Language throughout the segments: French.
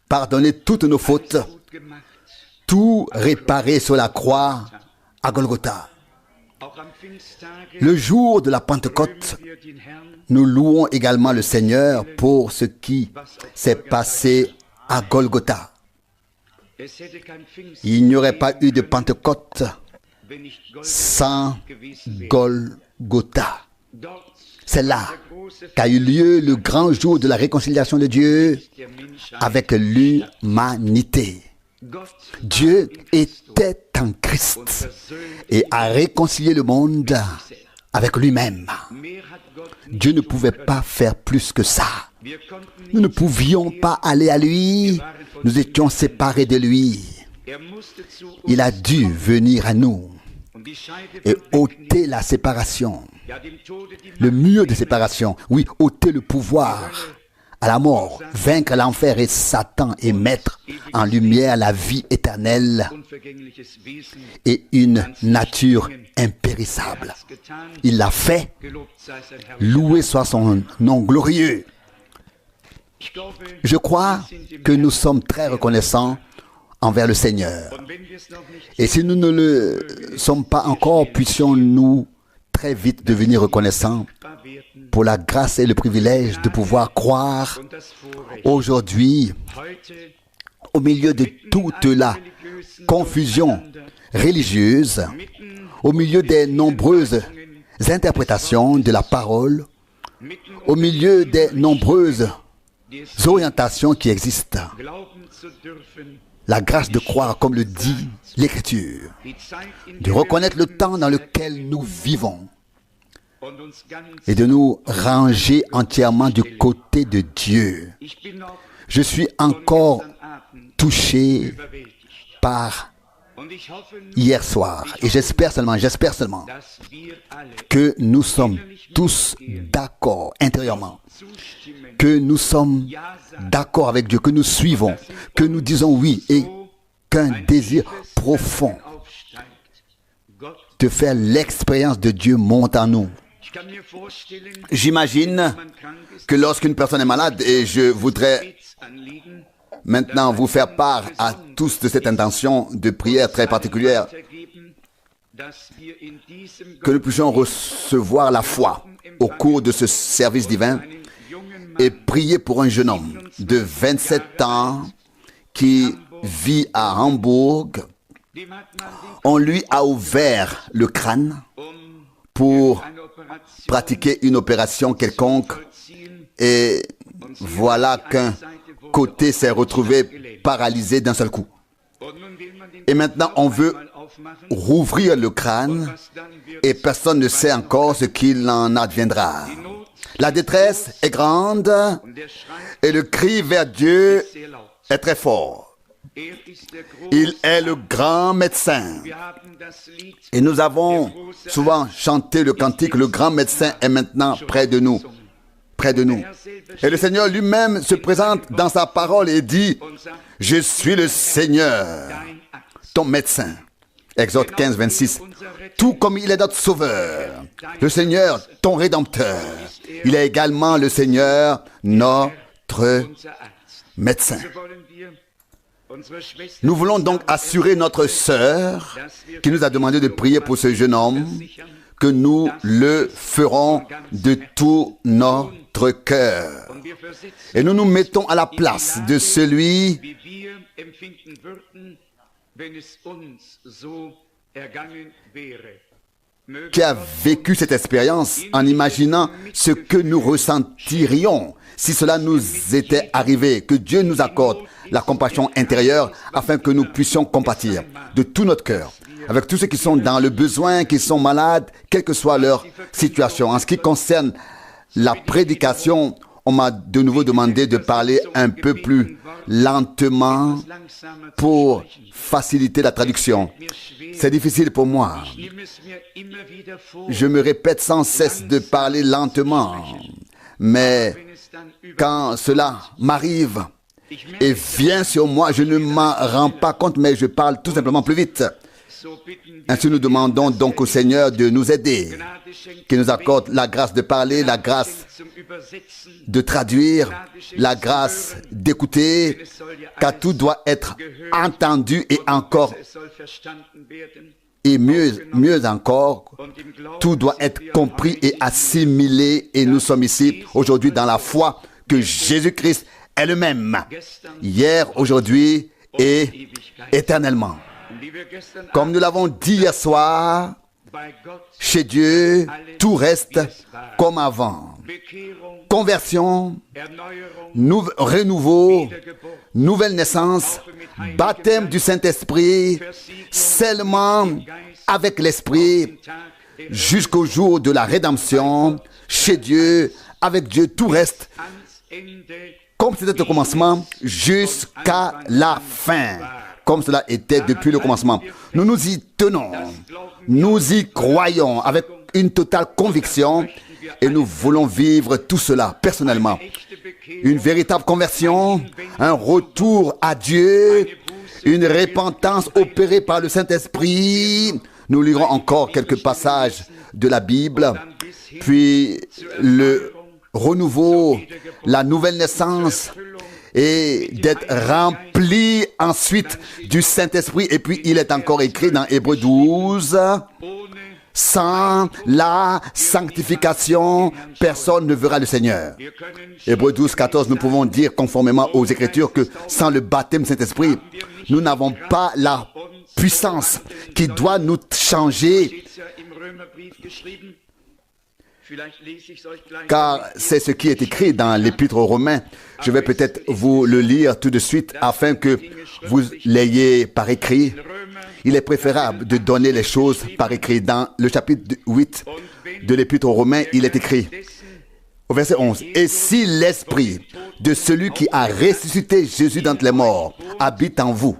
pardonné toutes nos fautes, tout réparé sur la croix à Golgotha. Le jour de la Pentecôte, nous louons également le Seigneur pour ce qui s'est passé à Golgotha. Il n'y aurait pas eu de Pentecôte sans Golgotha. C'est là qu'a eu lieu le grand jour de la réconciliation de Dieu avec l'humanité. Dieu était en Christ et a réconcilié le monde avec lui-même. Dieu ne pouvait pas faire plus que ça. Nous ne pouvions pas aller à lui. Nous étions séparés de lui. Il a dû venir à nous et ôter la séparation, le mur de séparation. Oui, ôter le pouvoir à la mort, vaincre l'enfer et Satan et mettre en lumière la vie éternelle et une nature impérissable. Il l'a fait. Loué soit son nom glorieux. Je crois que nous sommes très reconnaissants envers le Seigneur. Et si nous ne le sommes pas encore, puissions-nous très vite devenir reconnaissants pour la grâce et le privilège de pouvoir croire aujourd'hui, au milieu de toute la confusion religieuse, au milieu des nombreuses interprétations de la parole, au milieu des nombreuses orientations qui existent, la grâce de croire, comme le dit l'Écriture, de reconnaître le temps dans lequel nous vivons et de nous ranger entièrement du côté de Dieu. Je suis encore touché par hier soir et j'espère seulement que nous sommes tous d'accord intérieurement, que nous sommes d'accord avec Dieu, que nous suivons, que nous disons oui et qu'un désir profond de faire l'expérience de Dieu monte en nous. J'imagine que lorsqu'une personne est malade, et je voudrais maintenant vous faire part à tous de cette intention de prière très particulière, que nous puissions recevoir la foi au cours de ce service divin et prier pour un jeune homme de 27 ans qui vit à Hambourg. On lui a ouvert le crâne pour pratiquer une opération quelconque et voilà qu'un côté s'est retrouvé paralysé d'un seul coup. Et maintenant, on veut rouvrir le crâne et personne ne sait encore ce qu'il en adviendra. La détresse est grande et le cri vers Dieu est très fort. Il est le grand médecin. Et nous avons souvent chanté le cantique, le grand médecin est maintenant près de nous. Près de nous. Et le Seigneur lui-même se présente dans sa parole et dit, « Je suis le Seigneur, ton médecin. » Exode 15, 26. Tout comme il est notre sauveur, le Seigneur, ton rédempteur. Il est également le Seigneur, notre médecin. Nous voulons donc assurer notre sœur qui nous a demandé de prier pour ce jeune homme, que nous le ferons de tout notre cœur. Et nous nous mettons à la place de celui qui a vécu cette expérience en imaginant ce que nous ressentirions si cela nous était arrivé. Que Dieu nous accorde la compassion intérieure afin que nous puissions compatir de tout notre cœur avec tous ceux qui sont dans le besoin, qui sont malades, quelle que soit leur situation. En ce qui concerne la prédication, on m'a de nouveau demandé de parler un peu plus lentement pour faciliter la traduction. C'est difficile pour moi. Je me répète sans cesse de parler lentement. Mais quand cela m'arrive et vient sur moi, je ne m'en rends pas compte, mais je parle tout simplement plus vite. Ainsi, nous demandons donc au Seigneur de nous aider, qu'il nous accorde la grâce de parler, la grâce de traduire, la grâce d'écouter, car tout doit être entendu et encore, et mieux encore, tout doit être compris et assimilé. Et nous sommes ici aujourd'hui dans la foi que Jésus-Christ est le même, hier, aujourd'hui et éternellement. Comme nous l'avons dit hier soir, chez Dieu, tout reste comme avant. Conversion, renouveau, nouvelle naissance, baptême du Saint-Esprit, scellement avec l'Esprit, jusqu'au jour de la rédemption. Chez Dieu, avec Dieu, tout reste comme c'était au commencement, jusqu'à la fin. Comme cela était depuis le commencement. Nous nous y tenons, nous y croyons avec une totale conviction et nous voulons vivre tout cela personnellement. Une véritable conversion, un retour à Dieu, une repentance opérée par le Saint-Esprit. Nous lirons encore quelques passages de la Bible, puis le renouveau, la nouvelle naissance, et d'être rempli ensuite du Saint-Esprit. Et puis il est encore écrit dans Hébreux 12, sans la sanctification, personne ne verra le Seigneur. Hébreux 12, 14, nous pouvons dire conformément aux Écritures que sans le baptême du Saint-Esprit, nous n'avons pas la puissance qui doit nous changer. Car c'est ce qui est écrit dans l'Épître aux Romains. Je vais peut-être vous le lire tout de suite afin que vous l'ayez par écrit. Il est préférable de donner les choses par écrit. Dans le chapitre 8 de l'Épître aux Romains, il est écrit au verset 11. « Et si l'esprit de celui qui a ressuscité Jésus d'entre les morts habite en vous,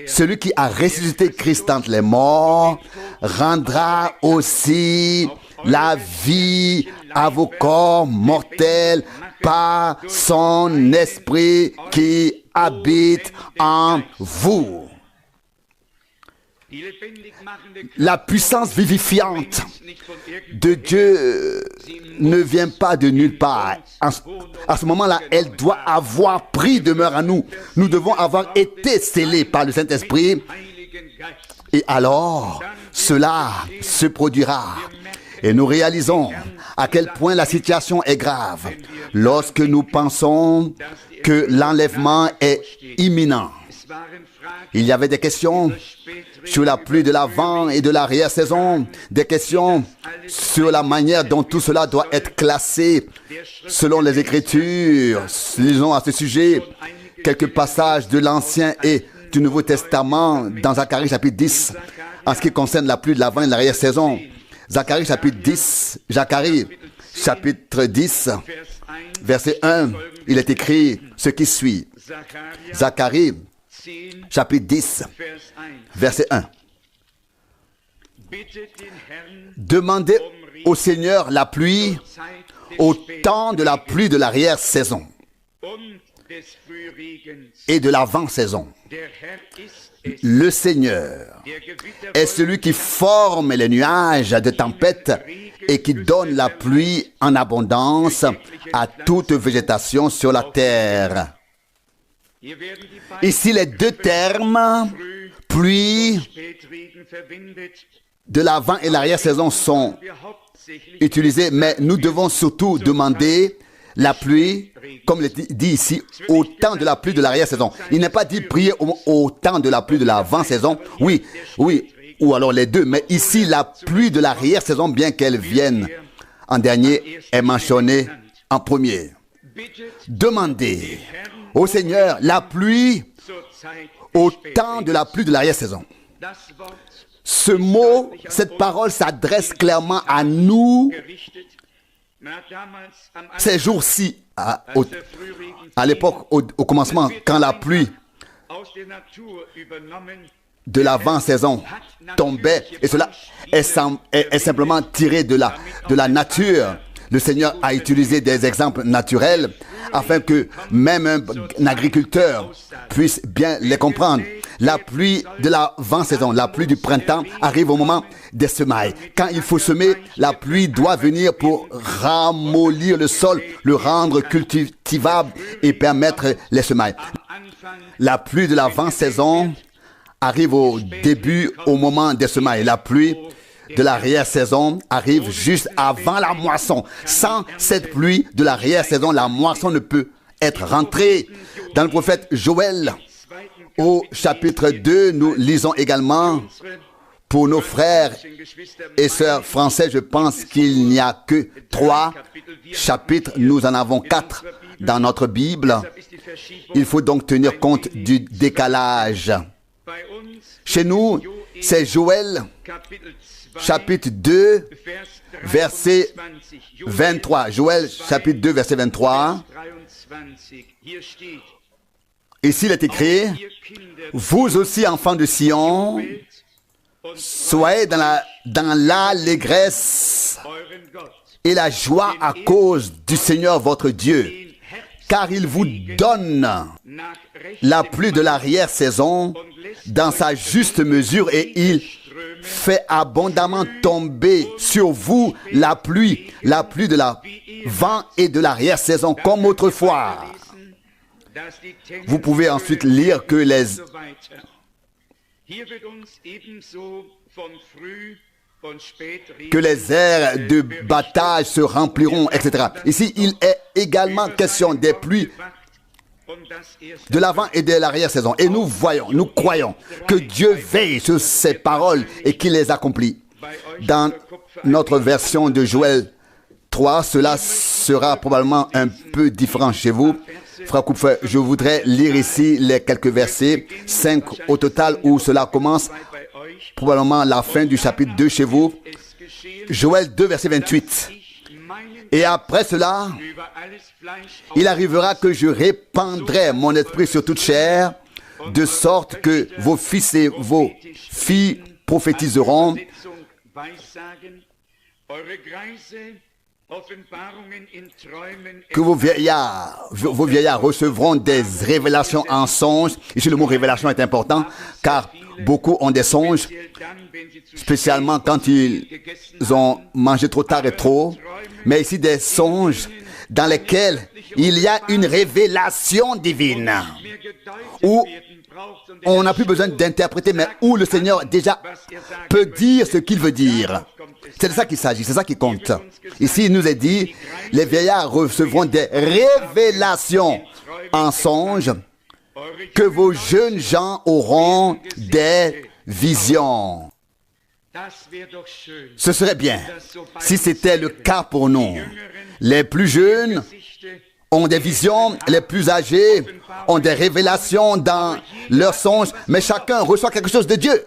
celui qui a ressuscité Christ d'entre les morts rendra aussi la vie à vos corps mortels par son esprit qui habite en vous. » La puissance vivifiante de Dieu ne vient pas de nulle part. À ce moment-là, elle doit avoir pris demeure en nous. Nous devons avoir été scellés par le Saint-Esprit. Et alors, cela se produira. Et nous réalisons à quel point la situation est grave lorsque nous pensons que l'enlèvement est imminent. Il y avait des questions sur la pluie de l'avant et de l'arrière-saison, des questions sur la manière dont tout cela doit être classé selon les Écritures. Lisons à ce sujet quelques passages de l'Ancien et du Nouveau Testament dans Zacharie chapitre 10 en ce qui concerne la pluie de l'avant et de l'arrière-saison. Zacharie chapitre 10, verset 1, il est écrit ce qui suit. Zacharie chapitre 10, verset 1. Demandez au Seigneur la pluie au temps de la pluie de l'arrière-saison et de l'avant-saison. Le Seigneur est celui qui forme les nuages de tempête et qui donne la pluie en abondance à toute végétation sur la terre. Ici, les deux termes, pluie de l'avant et l'arrière-saison, sont utilisés, mais nous devons surtout demander la pluie, comme il est dit ici, au temps de la pluie de l'arrière-saison. Il n'est pas dit prier au temps de la pluie de l'avant-saison. Oui, ou alors les deux. Mais ici, la pluie de l'arrière-saison, bien qu'elle vienne en dernier, est mentionnée en premier. Demandez au Seigneur la pluie au temps de la pluie de l'arrière-saison. Ce mot, cette parole s'adresse clairement à nous. Ces jours-ci, à l'époque, au commencement, quand la pluie de l'avant-saison tombait, et cela est simplement tiré de la nature. Le Seigneur a utilisé des exemples naturels afin que même un agriculteur puisse bien les comprendre. La pluie de l'avant-saison, la pluie du printemps arrive au moment des semailles. Quand il faut semer, la pluie doit venir pour ramollir le sol, le rendre cultivable et permettre les semailles. La pluie de l'avant-saison arrive au début, au moment des semailles. La pluie de l'arrière-saison arrive juste avant la moisson. Sans cette pluie de l'arrière-saison, la moisson ne peut être rentrée. Dans le prophète Joël, au chapitre 2, nous lisons également pour nos frères et sœurs français, je pense qu'il n'y a que 3 chapitres, nous en avons 4 dans notre Bible. Il faut donc tenir compte du décalage. Chez nous, c'est Joël, chapitre 2, verset 23. Joël, chapitre 2, verset 23. Ici, il est écrit, « Vous aussi, enfants de Sion, soyez dans l'allégresse et la joie à cause du Seigneur votre Dieu, car il vous donne la pluie de l'arrière-saison dans sa juste mesure et il fait abondamment tomber sur vous la pluie de l'avant et de l'arrière-saison comme autrefois. » Vous pouvez ensuite lire que les aires de battage se rempliront, etc. Ici, il est également question des pluies de l'avant et de l'arrière-saison. Et nous croyons que Dieu veille sur ces paroles et qu'il les accomplit. Dans notre version de Joël 3, cela sera probablement un peu différent chez vous. Frère Kupfer, je voudrais lire ici les quelques versets, 5 au total, où cela commence, probablement la fin du chapitre 2 chez vous. Joël 2, verset 28. Et après cela, il arrivera que je répandrai mon esprit sur toute chair, de sorte que vos fils et vos filles prophétiseront, que vos vieillards recevront des révélations en songe. Ici, le mot révélation est important, car beaucoup ont des songes, spécialement quand ils ont mangé trop tard et trop. Mais ici, des songes dans lesquels il y a une révélation divine, où on n'a plus besoin d'interpréter, mais où le Seigneur déjà peut dire ce qu'il veut dire. C'est de ça qu'il s'agit, c'est ça qui compte. Ici, il nous est dit, les vieillards recevront des révélations en songe, que vos jeunes gens auront des visions. Ce serait bien si c'était le cas pour nous. Les plus jeunes ont des visions, les plus âgés ont des révélations dans leurs songes, mais chacun reçoit quelque chose de Dieu.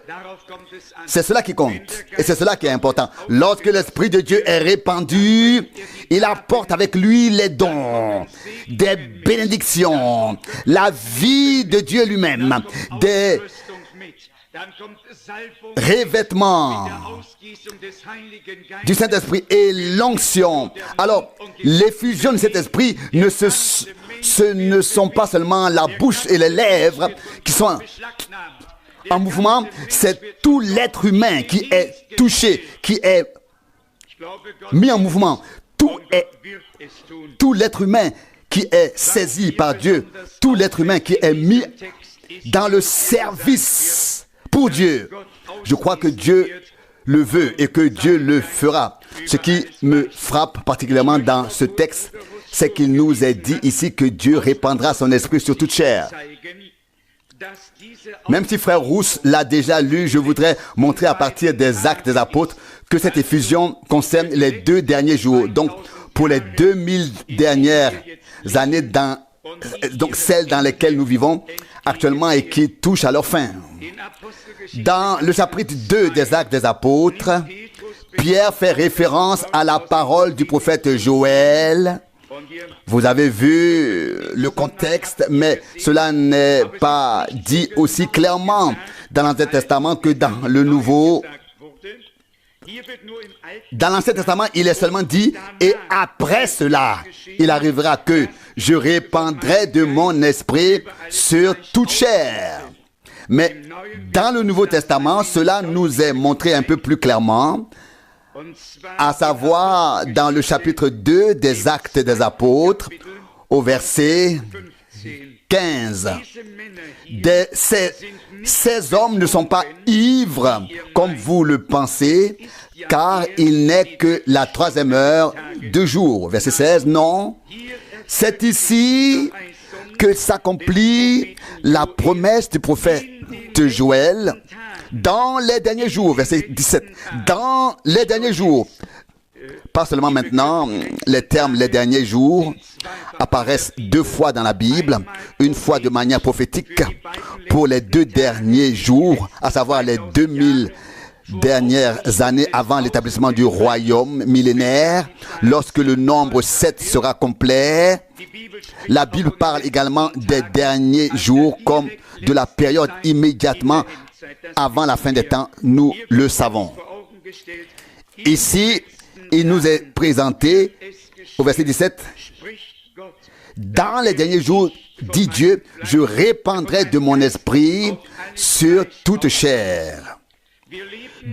C'est cela qui compte et c'est cela qui est important. Lorsque l'Esprit de Dieu est répandu, il apporte avec lui les dons, des bénédictions, la vie de Dieu lui-même, des revêtements du Saint-Esprit et l'onction. Alors, l'effusion de cet esprit ce ne sont pas seulement la bouche et les lèvres qui sont en mouvement, c'est tout l'être humain qui est touché, qui est mis en mouvement. Tout l'être humain qui est saisi par Dieu, tout l'être humain qui est mis dans le service pour Dieu. Je crois que Dieu le veut et que Dieu le fera. Ce qui me frappe particulièrement dans ce texte, c'est qu'il nous est dit ici que Dieu répandra son esprit sur toute chair. Même si frère Rousse l'a déjà lu, je voudrais montrer à partir des Actes des Apôtres que cette effusion concerne les 2 derniers jours. Donc, pour les 2000 dernières années, donc celles dans lesquelles nous vivons actuellement et qui touchent à leur fin. Dans le chapitre 2 des Actes des Apôtres, Pierre fait référence à la parole du prophète Joël. Vous avez vu le contexte, mais cela n'est pas dit aussi clairement dans l'Ancien Testament que dans le Nouveau. Dans l'Ancien Testament, il est seulement dit « Et après cela, il arrivera que je répandrai de mon esprit sur toute chair. » Mais dans le Nouveau Testament, cela nous est montré un peu plus clairement, à savoir dans le chapitre 2 des Actes des Apôtres, au verset 15. Ces hommes ne sont pas ivres comme vous le pensez, car il n'est que la 3e heure du jour. Verset 16, non, c'est ici que s'accomplit la promesse du prophète Joël dans les derniers jours. Verset 17, dans les derniers jours. Pas seulement maintenant, les termes « les derniers jours » apparaissent 2 fois dans la Bible, une fois de manière prophétique pour les 2 derniers jours, à savoir les 2000 dernières années avant l'établissement du royaume millénaire, lorsque le nombre 7 sera complet. La Bible parle également des derniers jours comme de la période immédiatement avant la fin des temps, nous le savons. Ici, il nous est présenté au verset 17, « Dans les derniers jours, dit Dieu, je répandrai de mon esprit sur toute chair. »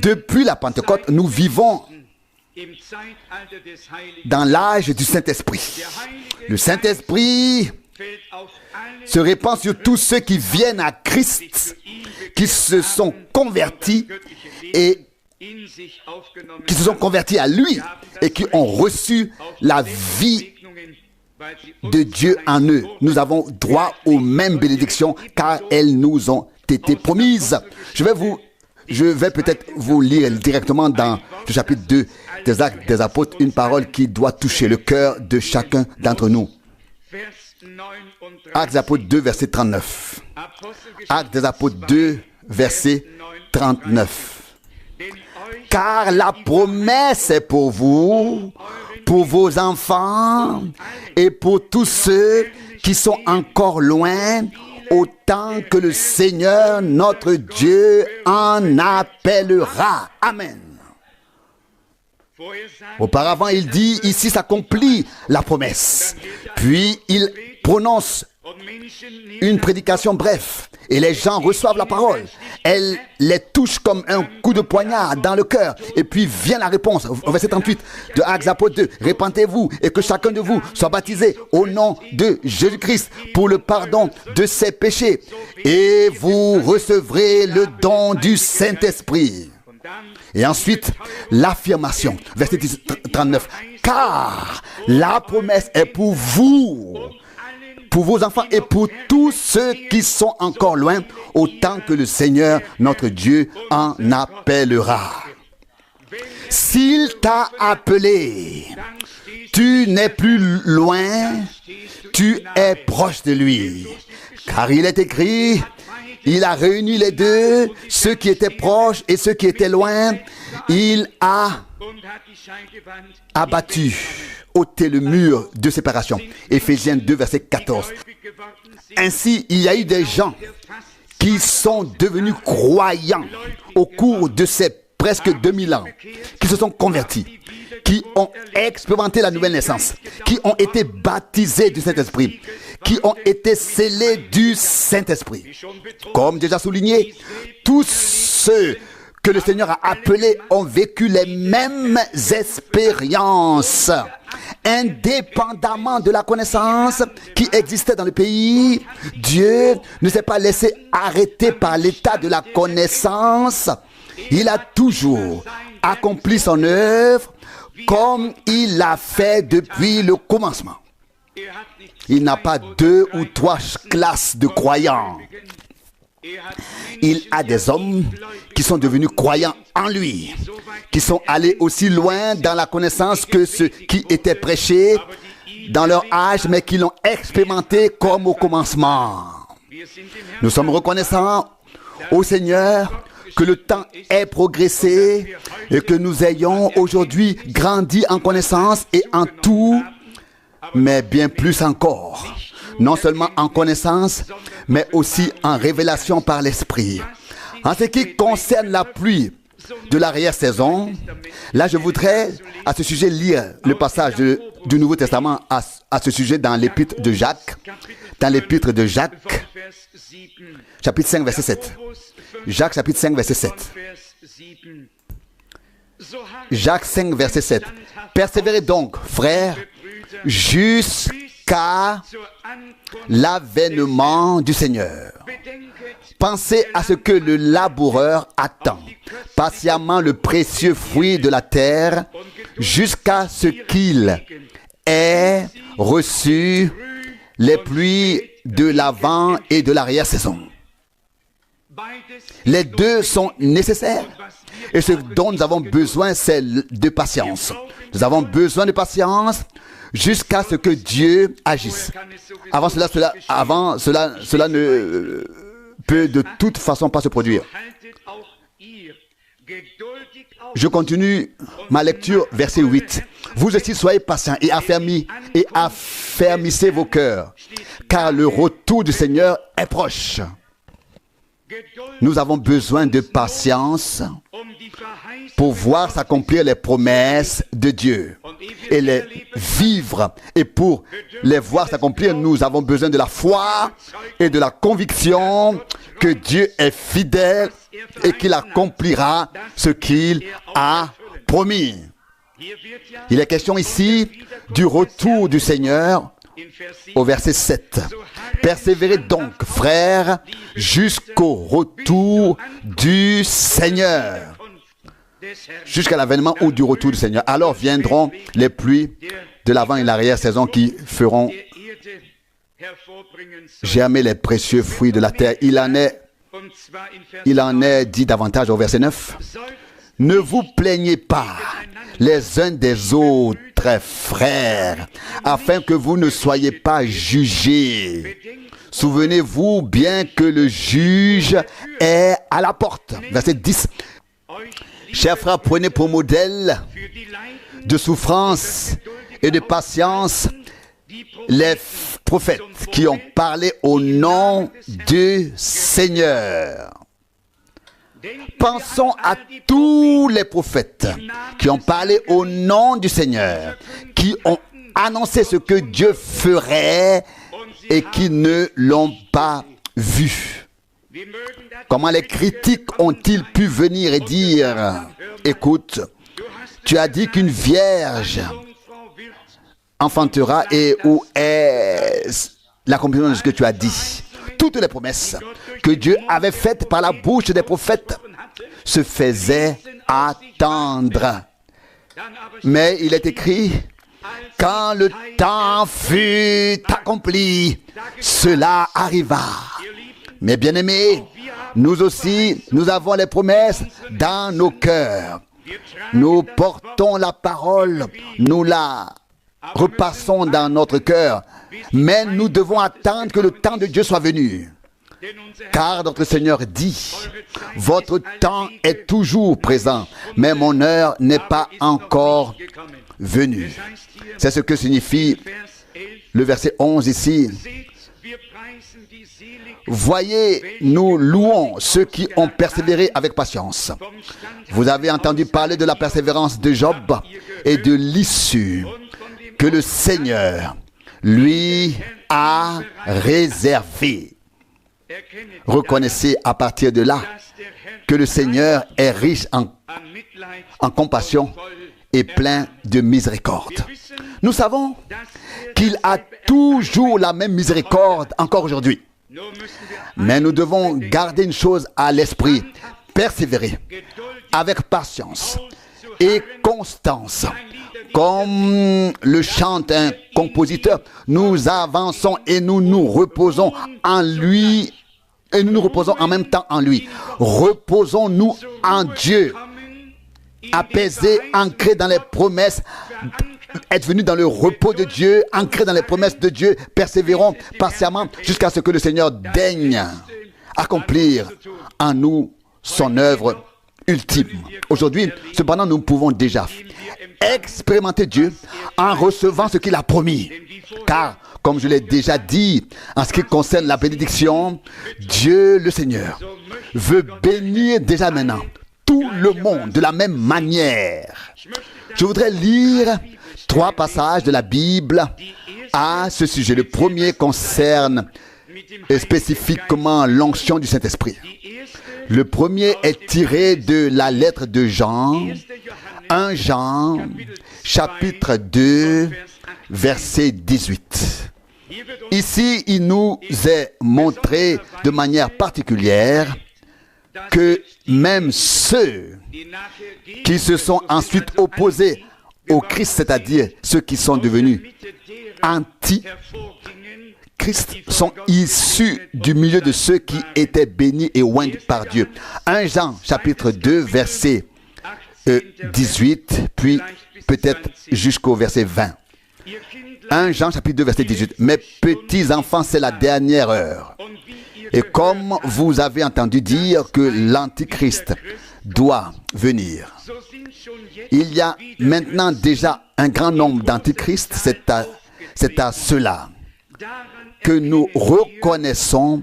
Depuis la Pentecôte, nous vivons dans l'âge du Saint-Esprit. Le Saint-Esprit se répand sur tous ceux qui viennent à Christ, qui se sont convertis et qui se sont convertis à lui et qui ont reçu la vie de Dieu en eux. Nous avons droit aux mêmes bénédictions car elles nous ont été promises. Je vais peut-être vous lire directement dans le chapitre 2 des Actes des Apôtres une parole qui doit toucher le cœur de chacun d'entre nous. Actes des Apôtres 2, verset 39. Actes des Apôtres 2, verset 39. Car la promesse est pour vous, pour vos enfants et pour tous ceux qui sont encore loin, autant que le Seigneur notre Dieu en appellera. Amen. Auparavant, il dit, ici s'accomplit la promesse. Puis il prononce une prédication bref et les gens reçoivent la parole. Elle les touche comme un coup de poignard dans le cœur. Et puis vient la réponse au verset 38 de Actes des Apôtres 2. Répentez-vous et que chacun de vous soit baptisé au nom de Jésus-Christ pour le pardon de ses péchés. Et vous recevrez le don du Saint-Esprit. Et ensuite, l'affirmation, verset 39. Car la promesse est pour vous, pour vos enfants et pour tous ceux qui sont encore loin, autant que le Seigneur, notre Dieu, en appellera. S'il t'a appelé, tu n'es plus loin, tu es proche de lui. Car il est écrit, il a réuni les deux, ceux qui étaient proches et ceux qui étaient loin. Il a abattu, ôté le mur de séparation. Éphésiens 2, verset 14. Ainsi, il y a eu des gens qui sont devenus croyants au cours de ces presque 2000 ans, qui se sont convertis, qui ont expérimenté la nouvelle naissance, qui ont été baptisés du Saint-Esprit, qui ont été scellés du Saint-Esprit. Comme déjà souligné, tous ceux que le Seigneur a appelés ont vécu les mêmes expériences. Indépendamment de la connaissance qui existait dans le pays, Dieu ne s'est pas laissé arrêter par l'état de la connaissance. Il a toujours accompli son œuvre comme il l'a fait depuis le commencement. Il n'a pas 2 ou 3 classes de croyants. Il a des hommes qui sont devenus croyants en lui, qui sont allés aussi loin dans la connaissance que ceux qui étaient prêchés dans leur âge, mais qui l'ont expérimenté comme au commencement. Nous sommes reconnaissants au Seigneur que le temps ait progressé et que nous ayons aujourd'hui grandi en connaissance et en tout, mais bien plus encore. Non seulement en connaissance, mais aussi en révélation par l'Esprit. En ce qui concerne la pluie, de l'arrière-saison. Là, je voudrais à ce sujet lire le passage du Nouveau Testament à ce sujet dans l'épître de Jacques. Dans l'épître de Jacques, chapitre 5, verset 7. Jacques, chapitre 5, verset 7. Jacques 5, verset 7. Persévérez donc, frères, jusqu'à l'avènement du Seigneur. Pensez à ce que le laboureur attend patiemment le précieux fruit de la terre jusqu'à ce qu'il ait reçu les pluies de l'avant et de l'arrière-saison. Les deux sont nécessaires. Et ce dont nous avons besoin, c'est de patience. Nous avons besoin de patience jusqu'à ce que Dieu agisse. Avant cela ne peut de toute façon pas se produire. Je continue ma lecture, verset 8. Vous aussi soyez patients et affermissez vos cœurs, car le retour du Seigneur est proche. Nous avons besoin de patience pour voir s'accomplir les promesses de Dieu et les vivre. Et pour les voir s'accomplir, nous avons besoin de la foi et de la conviction que Dieu est fidèle et qu'il accomplira ce qu'il a promis. Il est question ici du retour du Seigneur au verset 7. Persévérez donc, frères, jusqu'au retour du Seigneur. Jusqu'à l'avènement ou du retour du Seigneur. Alors viendront les pluies de l'avant et l'arrière-saison qui feront germer les précieux fruits de la terre. Il en est dit davantage au verset 9. Ne vous plaignez pas les uns des autres, frères, afin que vous ne soyez pas jugés. Souvenez-vous bien que le juge est à la porte. Verset 10. Chers frères, prenez pour modèle de souffrance et de patience les prophètes qui ont parlé au nom du Seigneur. Pensons à tous les prophètes qui ont parlé au nom du Seigneur, qui ont annoncé ce que Dieu ferait et qui ne l'ont pas vu. Comment les critiques ont-ils pu venir et dire, écoute, tu as dit qu'une vierge enfantera et où est l'accomplissement de ce que tu as dit? Toutes les promesses que Dieu avait faites par la bouche des prophètes se faisaient attendre. Mais il est écrit, quand le temps fut accompli, cela arriva. Mes bien-aimés, nous aussi, nous avons les promesses dans nos cœurs. Nous portons la parole, nous la repassons dans notre cœur. Mais nous devons attendre que le temps de Dieu soit venu. Car notre Seigneur dit, votre temps est toujours présent, mais mon heure n'est pas encore venue. C'est ce que signifie le verset 11 ici. Voyez, nous louons ceux qui ont persévéré avec patience. Vous avez entendu parler de la persévérance de Job et de l'issue que le Seigneur lui a réservé. Reconnaissez à partir de là que le Seigneur est riche en compassion et plein de miséricorde. Nous savons qu'il a toujours la même miséricorde encore aujourd'hui. Mais nous devons garder une chose à l'esprit, persévérer avec patience et constance. Comme le chante un compositeur, nous avançons et nous nous reposons en lui, et nous nous reposons en même temps en lui. Reposons-nous en Dieu, apaisés, ancrés dans les promesses. Être venus dans le repos de Dieu, ancrés dans les promesses de Dieu, persévérons patiemment jusqu'à ce que le Seigneur daigne accomplir en nous son œuvre ultime. Aujourd'hui, cependant, nous pouvons déjà expérimenter Dieu en recevant ce qu'il a promis. Car, comme je l'ai déjà dit, en ce qui concerne la bénédiction, Dieu le Seigneur veut bénir déjà maintenant tout le monde de la même manière. Je voudrais lire 3 passages de la Bible à ce sujet. Le premier concerne spécifiquement l'onction du Saint-Esprit. Le premier est tiré de la lettre de Jean, 1 Jean, chapitre 2, verset 18. Ici, il nous est montré de manière particulière que même ceux qui se sont ensuite opposés au Christ, c'est-à-dire ceux qui sont devenus anti-Christ, sont issus du milieu de ceux qui étaient bénis et oints par Dieu. 1 Jean, chapitre 2, verset 18, puis peut-être jusqu'au verset 20. 1 Jean, chapitre 2, verset 18. « Mes petits enfants, c'est la dernière heure. Et comme vous avez entendu dire que l'Antichrist doit venir, il y a maintenant déjà un grand nombre d'antichrists. C'est à cela que nous reconnaissons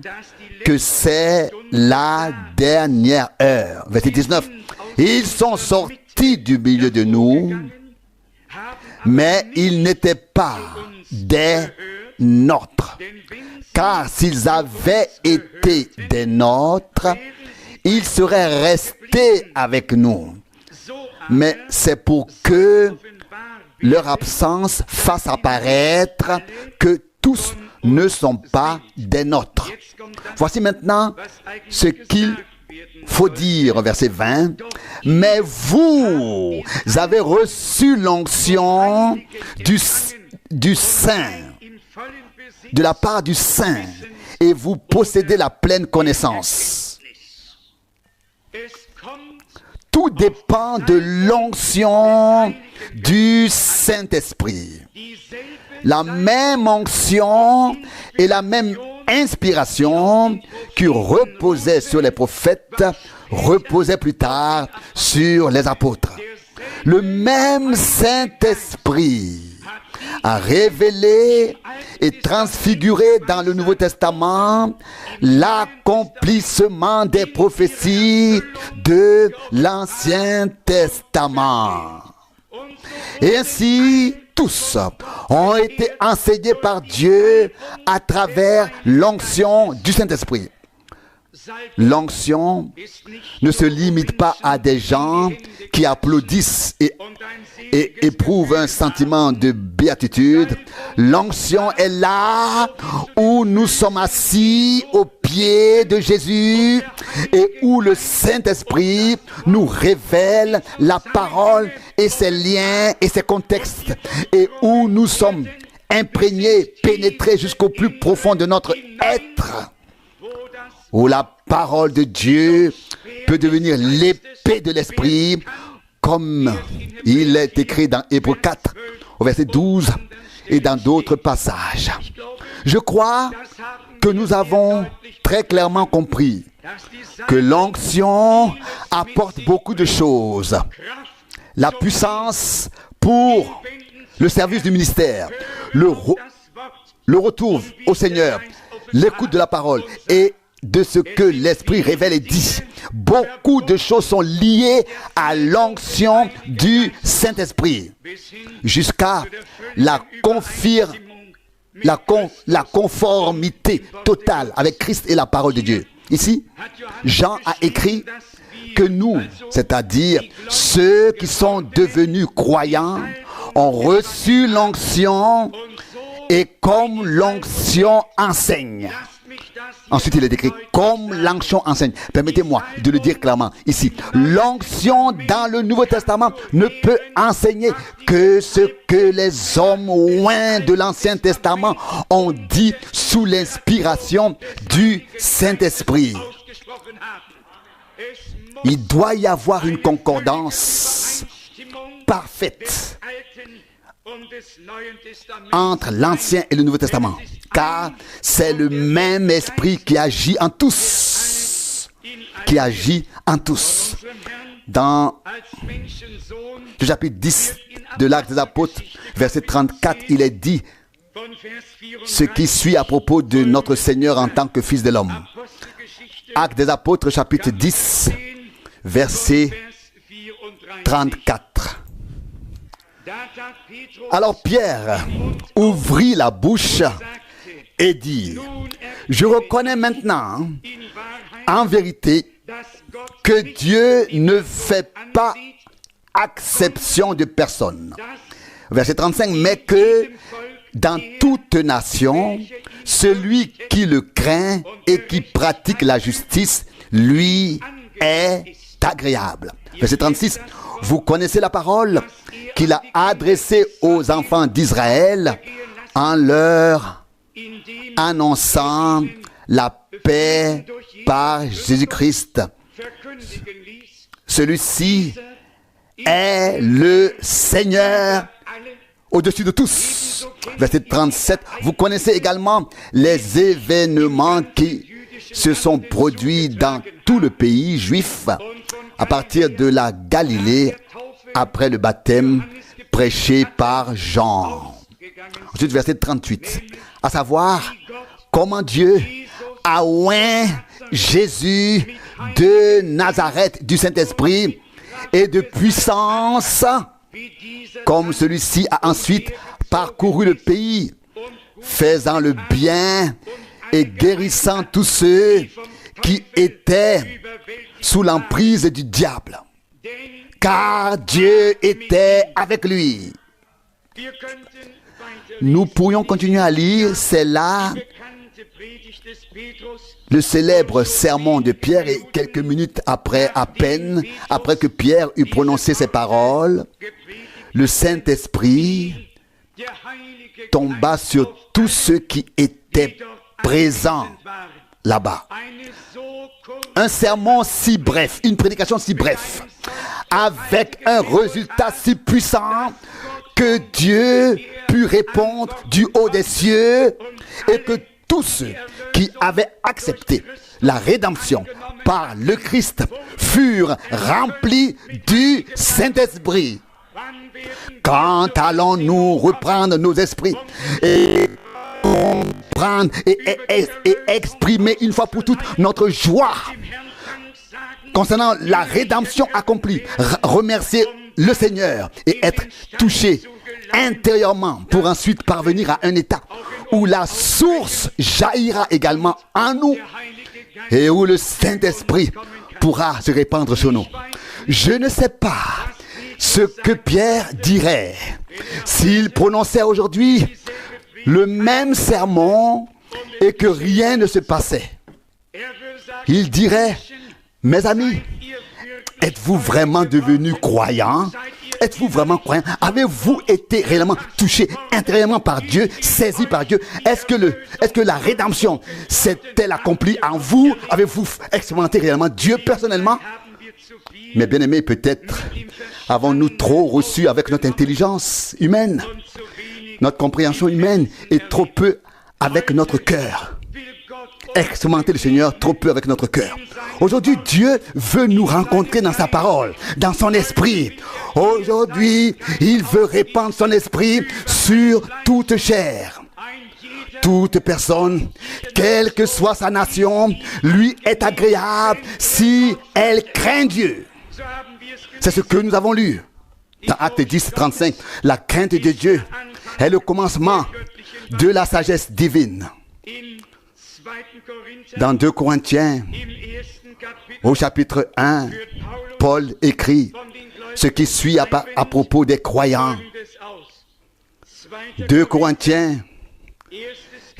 que c'est la dernière heure. » Verset 19. « Ils sont sortis du milieu de nous, mais ils n'étaient pas des nôtres. Car s'ils avaient été des nôtres, ils seraient restés avec nous. Mais c'est pour que leur absence fasse apparaître que tous ne sont pas des nôtres. » Voici maintenant ce qu'il faut dire, verset 20. « Mais vous avez reçu l'onction du Saint, de la part du Saint, et vous possédez la pleine connaissance. » Tout dépend de l'onction du Saint-Esprit. La même onction et la même inspiration qui reposait sur les prophètes reposait plus tard sur les apôtres. Le même Saint-Esprit a révélé et transfiguré dans le Nouveau Testament l'accomplissement des prophéties de l'Ancien Testament. Et ainsi, tous ont été enseignés par Dieu à travers l'onction du Saint-Esprit. L'onction ne se limite pas à des gens qui applaudissent et éprouvent un sentiment de béatitude. L'onction est là où nous sommes assis aux pieds de Jésus et où le Saint-Esprit nous révèle la parole et ses liens et ses contextes, et où nous sommes imprégnés, pénétrés jusqu'au plus profond de notre être, où la parole de Dieu peut devenir l'épée de l'esprit, comme il est écrit dans Hébreux 4, au verset 12, et dans d'autres passages. Je crois que nous avons très clairement compris que l'onction apporte beaucoup de choses. La puissance pour le service du ministère, le retour au Seigneur, l'écoute de la parole et de ce que l'Esprit révèle et dit. Beaucoup de choses sont liées à l'onction du Saint-Esprit, jusqu'à la conformité totale avec Christ et la parole de Dieu. Ici, Jean a écrit que nous, c'est-à-dire ceux qui sont devenus croyants, ont reçu l'onction, et comme l'onction enseigne. Ensuite, il est écrit comme l'onction enseigne. Permettez-moi de le dire clairement ici. L'onction dans le Nouveau Testament ne peut enseigner que ce que les hommes oints de l'Ancien Testament ont dit sous l'inspiration du Saint-Esprit. Il doit y avoir une concordance parfaite entre l'Ancien et le Nouveau Testament, car c'est le même esprit qui agit en tous, Dans le chapitre 10 de l'Acte des Apôtres, verset 34, il est dit ce qui suit à propos de notre Seigneur en tant que Fils de l'homme. Acte des Apôtres, chapitre 10, verset 34. Alors Pierre ouvrit la bouche et dit, je reconnais maintenant, en vérité, que Dieu ne fait pas acception de personne. Verset 35, mais que dans toute nation, celui qui le craint et qui pratique la justice, lui est agréable. Verset 36, vous connaissez la parole qu'il a adressée aux enfants d'Israël en leur annonçant la paix par Jésus-Christ. Celui-ci est le Seigneur au-dessus de tous. Verset 37, vous connaissez également les événements qui se sont produits dans tout le pays juif à partir de la Galilée après le baptême prêché par Jean. Ensuite, verset 38, à savoir comment Dieu a oint Jésus de Nazareth du Saint-Esprit et de puissance, comme celui-ci a ensuite parcouru le pays, faisant le bien et guérissant tous ceux qui étaient sous l'emprise du diable, car Dieu était avec lui. Nous pourrions continuer à lire, c'est là le célèbre sermon de Pierre, et quelques minutes après, à peine après que Pierre eut prononcé ces paroles, le Saint-Esprit tomba sur tous ceux qui étaient présents là-bas. Un sermon si bref, une prédication si bref, avec un résultat si puissant que Dieu put répondre du haut des cieux et que tous ceux qui avaient accepté la rédemption par le Christ furent remplis du Saint-Esprit. Quand allons-nous reprendre nos esprits et comprendre et exprimer une fois pour toutes notre joie concernant la rédemption accomplie, remercier le Seigneur et être touché intérieurement pour ensuite parvenir à un état où la source jaillira également en nous et où le Saint-Esprit pourra se répandre sur nous. Je ne sais pas ce que Pierre dirait s'il prononçait aujourd'hui le même sermon et que rien ne se passait. Il dirait, mes amis, êtes-vous vraiment devenus croyants? Êtes-vous vraiment croyant? Avez-vous été réellement touché intérieurement par Dieu, saisi par Dieu? Est-ce que la rédemption s'est-elle accomplie en vous? Avez-vous expérimenté réellement Dieu personnellement? Mais bien aimés, peut-être avons-nous trop reçu avec notre intelligence humaine, notre compréhension humaine, et trop peu avec notre cœur. Expérimenter le Seigneur trop peu avec notre cœur. Aujourd'hui, Dieu veut nous rencontrer dans sa parole, dans son esprit. Aujourd'hui, il veut répandre son esprit sur toute chair. Toute personne, quelle que soit sa nation, lui est agréable si elle craint Dieu. C'est ce que nous avons lu dans Actes 10, 35. La crainte de Dieu est le commencement de la sagesse divine. Dans 2 Corinthiens, au chapitre 1, Paul écrit ce qui suit à propos des croyants. 2 Corinthiens,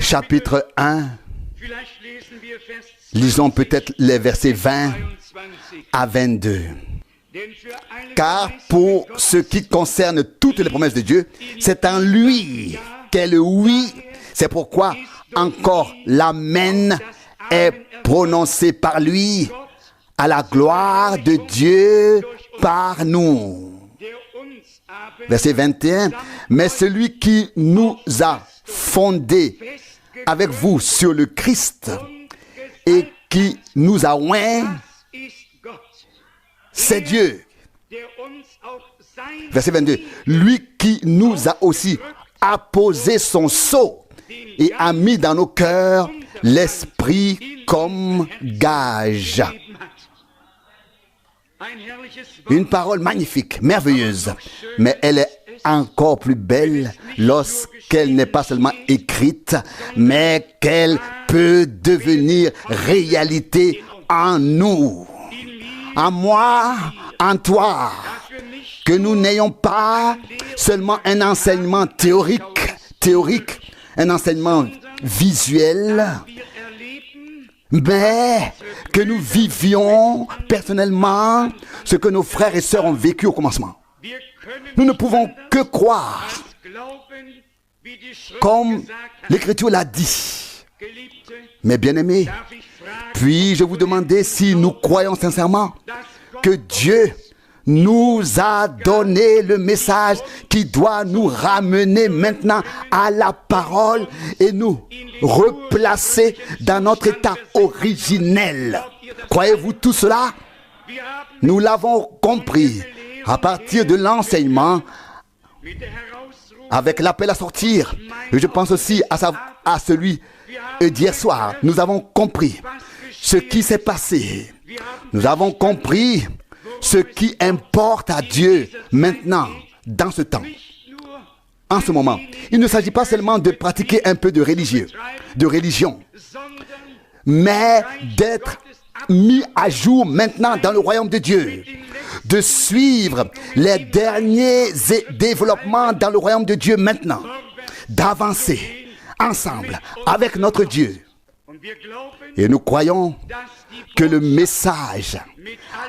chapitre 1, lisons peut-être les versets 20 à 22. Car pour ce qui concerne toutes les promesses de Dieu, c'est en lui qu'est le oui. C'est pourquoi encore l'amen est prononcé par lui à la gloire de Dieu par nous. Verset 21. Mais celui qui nous a fondés avec vous sur le Christ et qui nous a oints, c'est Dieu. Verset 22. Lui qui nous a aussi apposé son sceau et a mis dans nos cœurs l'esprit comme gage. Une parole magnifique, merveilleuse, mais elle est encore plus belle lorsqu'elle n'est pas seulement écrite, mais qu'elle peut devenir réalité en nous, en moi, en toi. Que nous n'ayons pas seulement un enseignement théorique, un enseignement visuel, mais que nous vivions personnellement ce que nos frères et sœurs ont vécu au commencement. Nous ne pouvons que croire, comme l'Écriture l'a dit. Mes bien-aimés, puis-je vous demander si nous croyons sincèrement que Dieu nous a donné le message qui doit nous ramener maintenant à la parole et nous replacer dans notre état originel. Croyez-vous tout cela? Nous l'avons compris à partir de l'enseignement avec l'appel à sortir. Et je pense aussi à celui d'hier soir. Nous avons compris ce qui s'est passé. Nous avons compris ce qui importe à Dieu maintenant, dans ce temps, en ce moment. Il ne s'agit pas seulement de pratiquer un peu de religion, mais d'être mis à jour maintenant dans le royaume de Dieu, de suivre les derniers développements dans le royaume de Dieu maintenant, d'avancer ensemble avec notre Dieu. Et nous croyons que le message,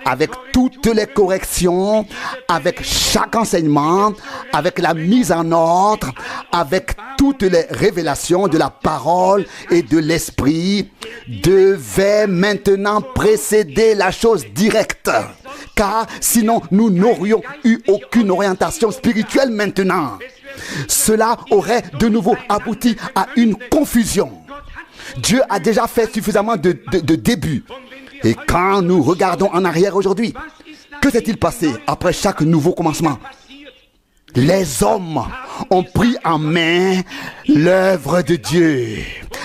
avec toutes les corrections, avec chaque enseignement, avec la mise en ordre, avec toutes les révélations de la parole et de l'esprit, devait maintenant précéder la chose directe. Car sinon, nous n'aurions eu aucune orientation spirituelle maintenant. Cela aurait de nouveau abouti à une confusion. Dieu a déjà fait suffisamment de débuts. Et quand nous regardons en arrière aujourd'hui, que s'est-il passé après chaque nouveau commencement? Les hommes ont pris en main l'œuvre de Dieu,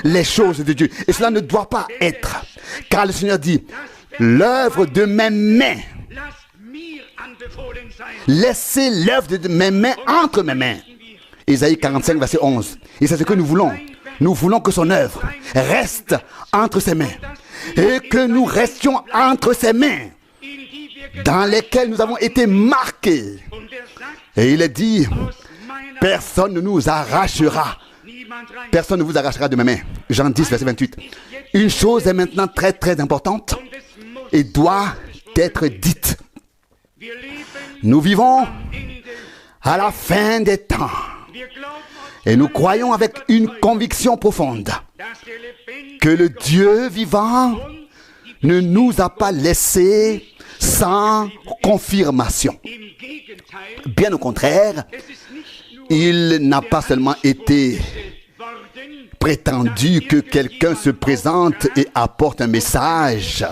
les choses de Dieu. Et cela ne doit pas être. Car le Seigneur dit, l'œuvre de mes mains, laissez l'œuvre de mes mains entre mes mains. Ésaïe 45, verset 11. Et c'est ce que nous voulons. Nous voulons que son œuvre reste entre ses mains. Et que nous restions entre ses mains, dans lesquelles nous avons été marqués. Et il est dit, personne ne nous arrachera. Personne ne vous arrachera de mes mains. Jean 10, verset 28. Une chose est maintenant très très importante et doit être dite. Nous vivons à la fin des temps. Et nous croyons avec une conviction profonde que le Dieu vivant ne nous a pas laissés sans confirmation. Bien au contraire, il n'a pas seulement été prétendu que quelqu'un se présente et apporte un message,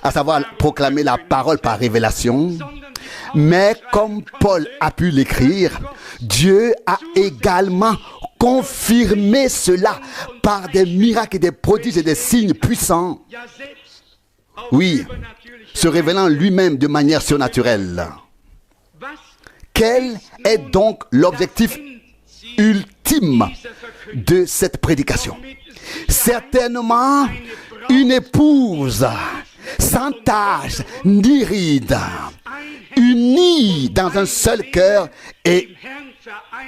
à savoir proclamer la parole par révélation, mais comme Paul a pu l'écrire, Dieu a également confirmé cela par des miracles et des prodiges et des signes puissants. Oui, se révélant lui-même de manière surnaturelle. Quel est donc l'objectif ultime de cette prédication? Certainement une épouse sans tache ni ride, unie dans un seul cœur et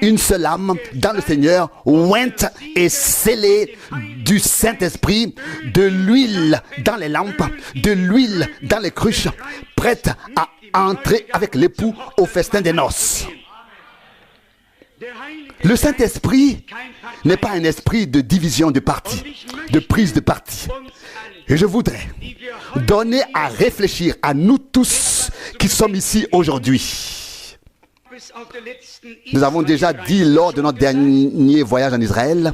une seule âme dans le Seigneur, ointe et scellée du Saint-Esprit, de l'huile dans les lampes, de l'huile dans les cruches, prête à entrer avec l'époux au festin des noces. Le Saint-Esprit n'est pas un esprit de division de parti, de prise de parti. Et je voudrais donner à réfléchir à nous tous qui sommes ici aujourd'hui. Nous avons déjà dit lors de notre dernier voyage en Israël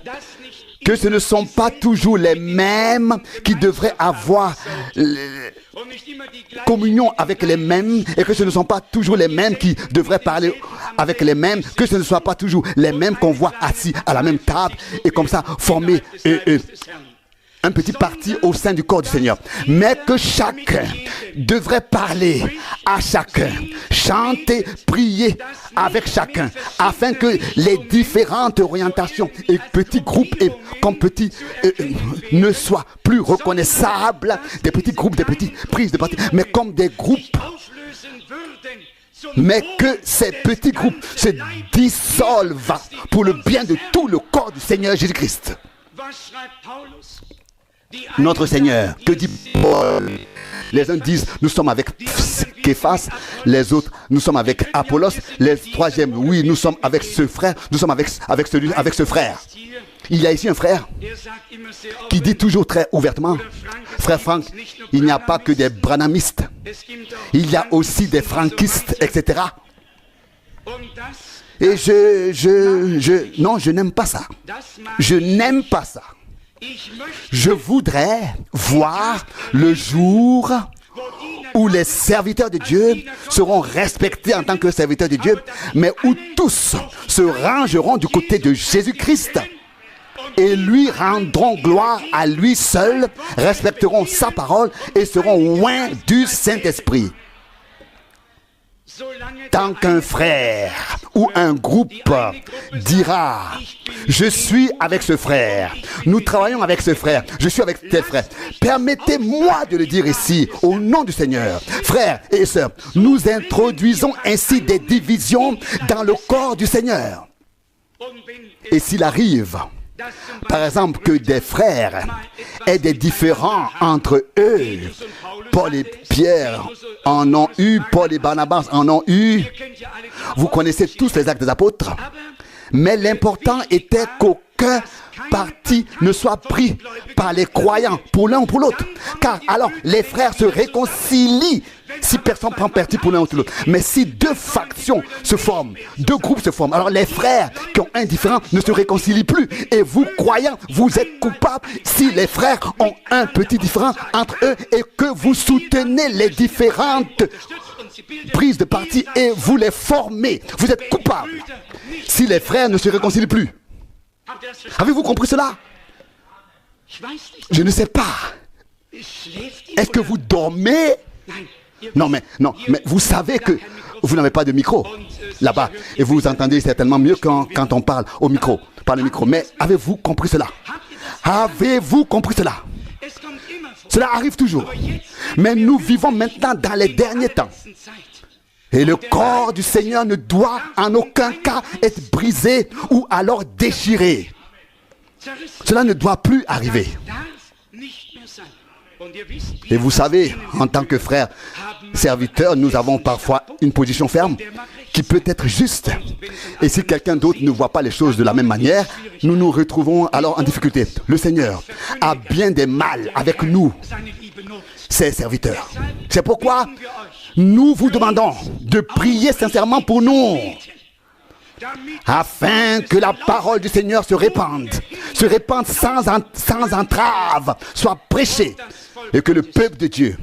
que ce ne sont pas toujours les mêmes qui devraient avoir communion avec les mêmes et que ce ne sont pas toujours les mêmes qui devraient parler avec les mêmes, que ce ne soit pas toujours les mêmes qu'on voit assis à la même table et comme ça former un petit parti au sein du corps du Seigneur, mais que chacun devrait parler à chacun, chanter, prier avec chacun, afin que les différentes orientations et petits groupes et comme petits ne soient plus reconnaissables, des petits groupes, des petites prises de parti, mais comme des groupes. Mais que ces petits groupes se dissolvent pour le bien de tout le corps du Seigneur Jésus-Christ. Notre Seigneur, que dit Paul? Les uns disent, nous sommes avec Képhas, les autres, nous sommes avec Apollos, les troisièmes, oui, nous sommes avec ce frère, nous sommes avec ce frère. Il y a ici un frère qui dit toujours très ouvertement, frère Franck, il n'y a pas que des branhamistes, il y a aussi des franquistes, etc. Et non, je n'aime pas ça. Je n'aime pas ça. Je voudrais voir le jour où les serviteurs de Dieu seront respectés en tant que serviteurs de Dieu, mais où tous se rangeront du côté de Jésus-Christ et lui rendront gloire à lui seul, respecteront sa parole et seront oints du Saint-Esprit. Tant qu'un frère ou un groupe dira « Je suis avec ce frère, nous travaillons avec ce frère, je suis avec tel frère », permettez-moi de le dire ici, au nom du Seigneur. Frères et sœurs, nous introduisons ainsi des divisions dans le corps du Seigneur. Et s'il arrive, par exemple, que des frères aient des différends entre eux, Paul et Pierre en ont eu, Paul et Barnabas en ont eu. Vous connaissez tous les actes des apôtres. Mais l'important était qu'aucun parti ne soit pris par les croyants pour l'un ou pour l'autre. Car alors les frères se réconcilient si personne prend parti pour l'un ou pour l'autre. Mais si deux factions se forment, deux groupes se forment, alors les frères qui ont un différent ne se réconcilient plus. Et vous, croyants, vous êtes coupables si les frères ont un petit différent entre eux et que vous soutenez les différentes prises de parti et vous les formez. Vous êtes coupables si les frères ne se réconcilient plus. Avez-vous compris cela? Je ne sais pas. Est-ce que vous dormez? Non, mais vous savez que vous n'avez pas de micro là-bas et vous entendez certainement mieux quand on parle au micro, par le micro. Mais avez-vous compris cela? Avez-vous compris cela? Cela arrive toujours. Mais nous vivons maintenant dans les derniers temps. Et le corps du Seigneur ne doit en aucun cas être brisé ou alors déchiré. Cela ne doit plus arriver. Et vous savez, en tant que frères serviteurs, nous avons parfois une position ferme qui peut être juste. Et si quelqu'un d'autre ne voit pas les choses de la même manière, nous nous retrouvons alors en difficulté. Le Seigneur a bien des mal avec nous, ses serviteurs. C'est pourquoi nous vous demandons de prier sincèrement pour nous, afin que la parole du Seigneur se répande sans entrave, soit prêchée, et que le peuple de Dieu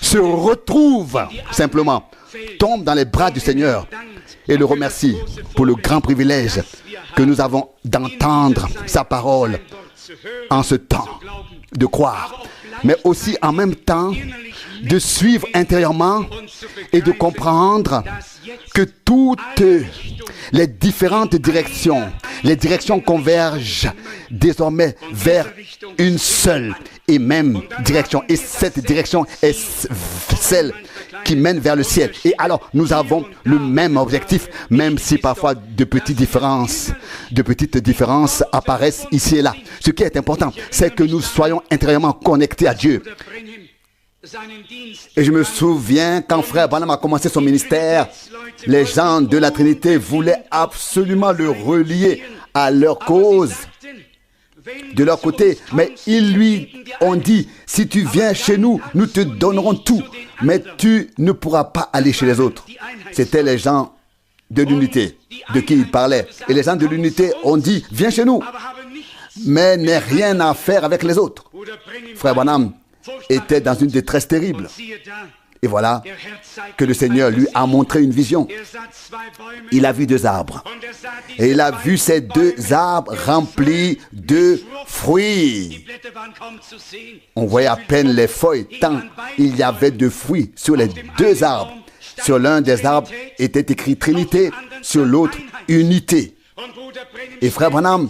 se retrouve simplement, tombe dans les bras du Seigneur et le remercie pour le grand privilège que nous avons d'entendre sa parole en ce temps, de croire, mais aussi en même temps de suivre intérieurement et de comprendre que toutes les différentes directions, les directions convergent désormais vers une seule et même direction. Et cette direction est celle qui mène vers le ciel. Et alors, nous avons le même objectif, même si parfois de petites différences apparaissent ici et là. Ce qui est important, c'est que nous soyons intérieurement connectés à Dieu. Et je me souviens quand frère Branham a commencé son ministère, les gens de la Trinité voulaient absolument le relier à leur cause, de leur côté. Mais ils lui ont dit, si tu viens chez nous, nous te donnerons tout, mais tu ne pourras pas aller chez les autres. C'était les gens de l'unité de qui il parlait. Et les gens de l'unité ont dit, viens chez nous, mais n'aie rien à faire avec les autres. Frère Branham était dans une détresse terrible. Et voilà que le Seigneur lui a montré une vision. Il a vu 2 arbres. Et il a vu ces 2 arbres remplis de fruits. On voyait à peine les feuilles, tant il y avait de fruits sur les 2 arbres. Sur l'un des arbres était écrit Trinité, sur l'autre Unité. Et Frère Branham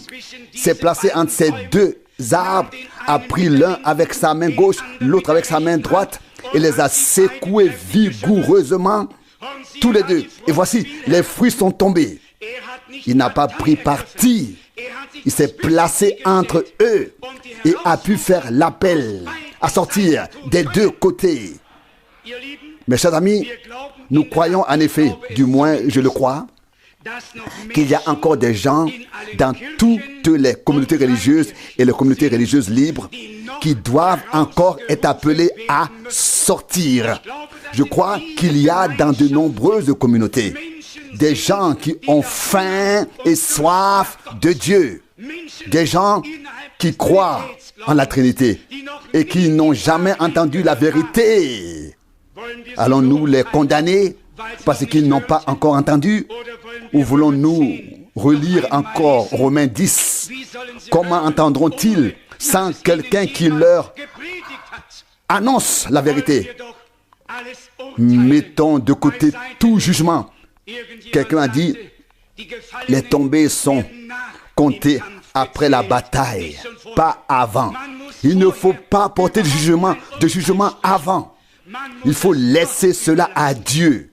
s'est placé entre ces 2 arbres, a pris l'un avec sa main gauche, l'autre avec sa main droite, et les a secoués vigoureusement, tous les 2. Et voici, les fruits sont tombés. Il n'a pas pris parti. Il s'est placé entre eux et a pu faire l'appel à sortir des 2 côtés. Mes chers amis, nous croyons en effet, du moins je le crois, qu'il y a encore des gens dans toutes les communautés religieuses et les communautés religieuses libres qui doivent encore être appelés à sortir. Je crois qu'il y a dans de nombreuses communautés des gens qui ont faim et soif de Dieu, des gens qui croient en la Trinité et qui n'ont jamais entendu la vérité. Allons-nous les condamner parce qu'ils n'ont pas encore entendu? Ou voulons-nous relire encore Romains 10? Comment entendront-ils sans quelqu'un qui leur annonce la vérité? Mettons de côté tout jugement. Quelqu'un a dit, les tombées sont comptées après la bataille, pas avant. Il ne faut pas porter de jugement avant. Il faut laisser cela à Dieu.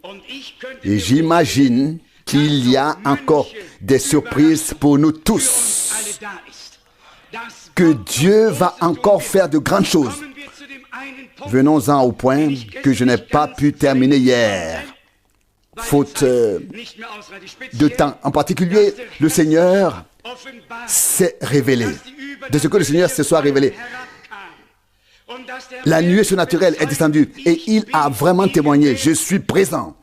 Et j'imagine qu'il y a encore des surprises pour nous tous. Que Dieu va encore faire de grandes choses. Venons-en au point que je n'ai pas pu terminer hier. Faute de temps. En particulier, le Seigneur s'est révélé. De ce que le Seigneur se soit révélé. La nuée surnaturelle est descendue et il a vraiment témoigné. Je suis présent.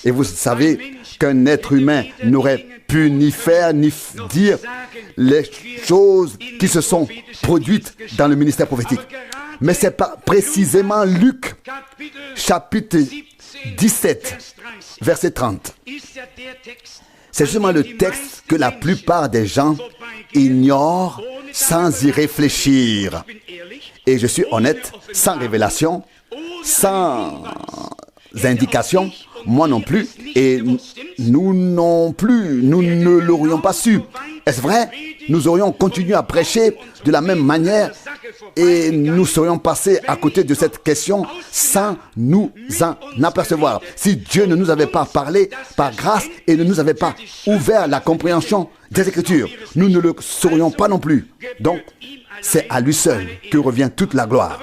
Et vous savez qu'un être humain n'aurait pu ni faire ni dire les choses qui se sont produites dans le ministère prophétique. Mais c'est pas précisément Luc, chapitre 17, verset 30. C'est justement le texte que la plupart des gens ignorent sans y réfléchir. Et je suis honnête, sans révélation, sans indication, moi non plus, et nous non plus, nous ne l'aurions pas su. Est-ce vrai? Nous aurions continué à prêcher de la même manière et nous serions passés à côté de cette question sans nous en apercevoir. Si Dieu ne nous avait pas parlé par grâce et ne nous avait pas ouvert la compréhension des Écritures, nous ne le saurions pas non plus. Donc, c'est à lui seul que revient toute la gloire.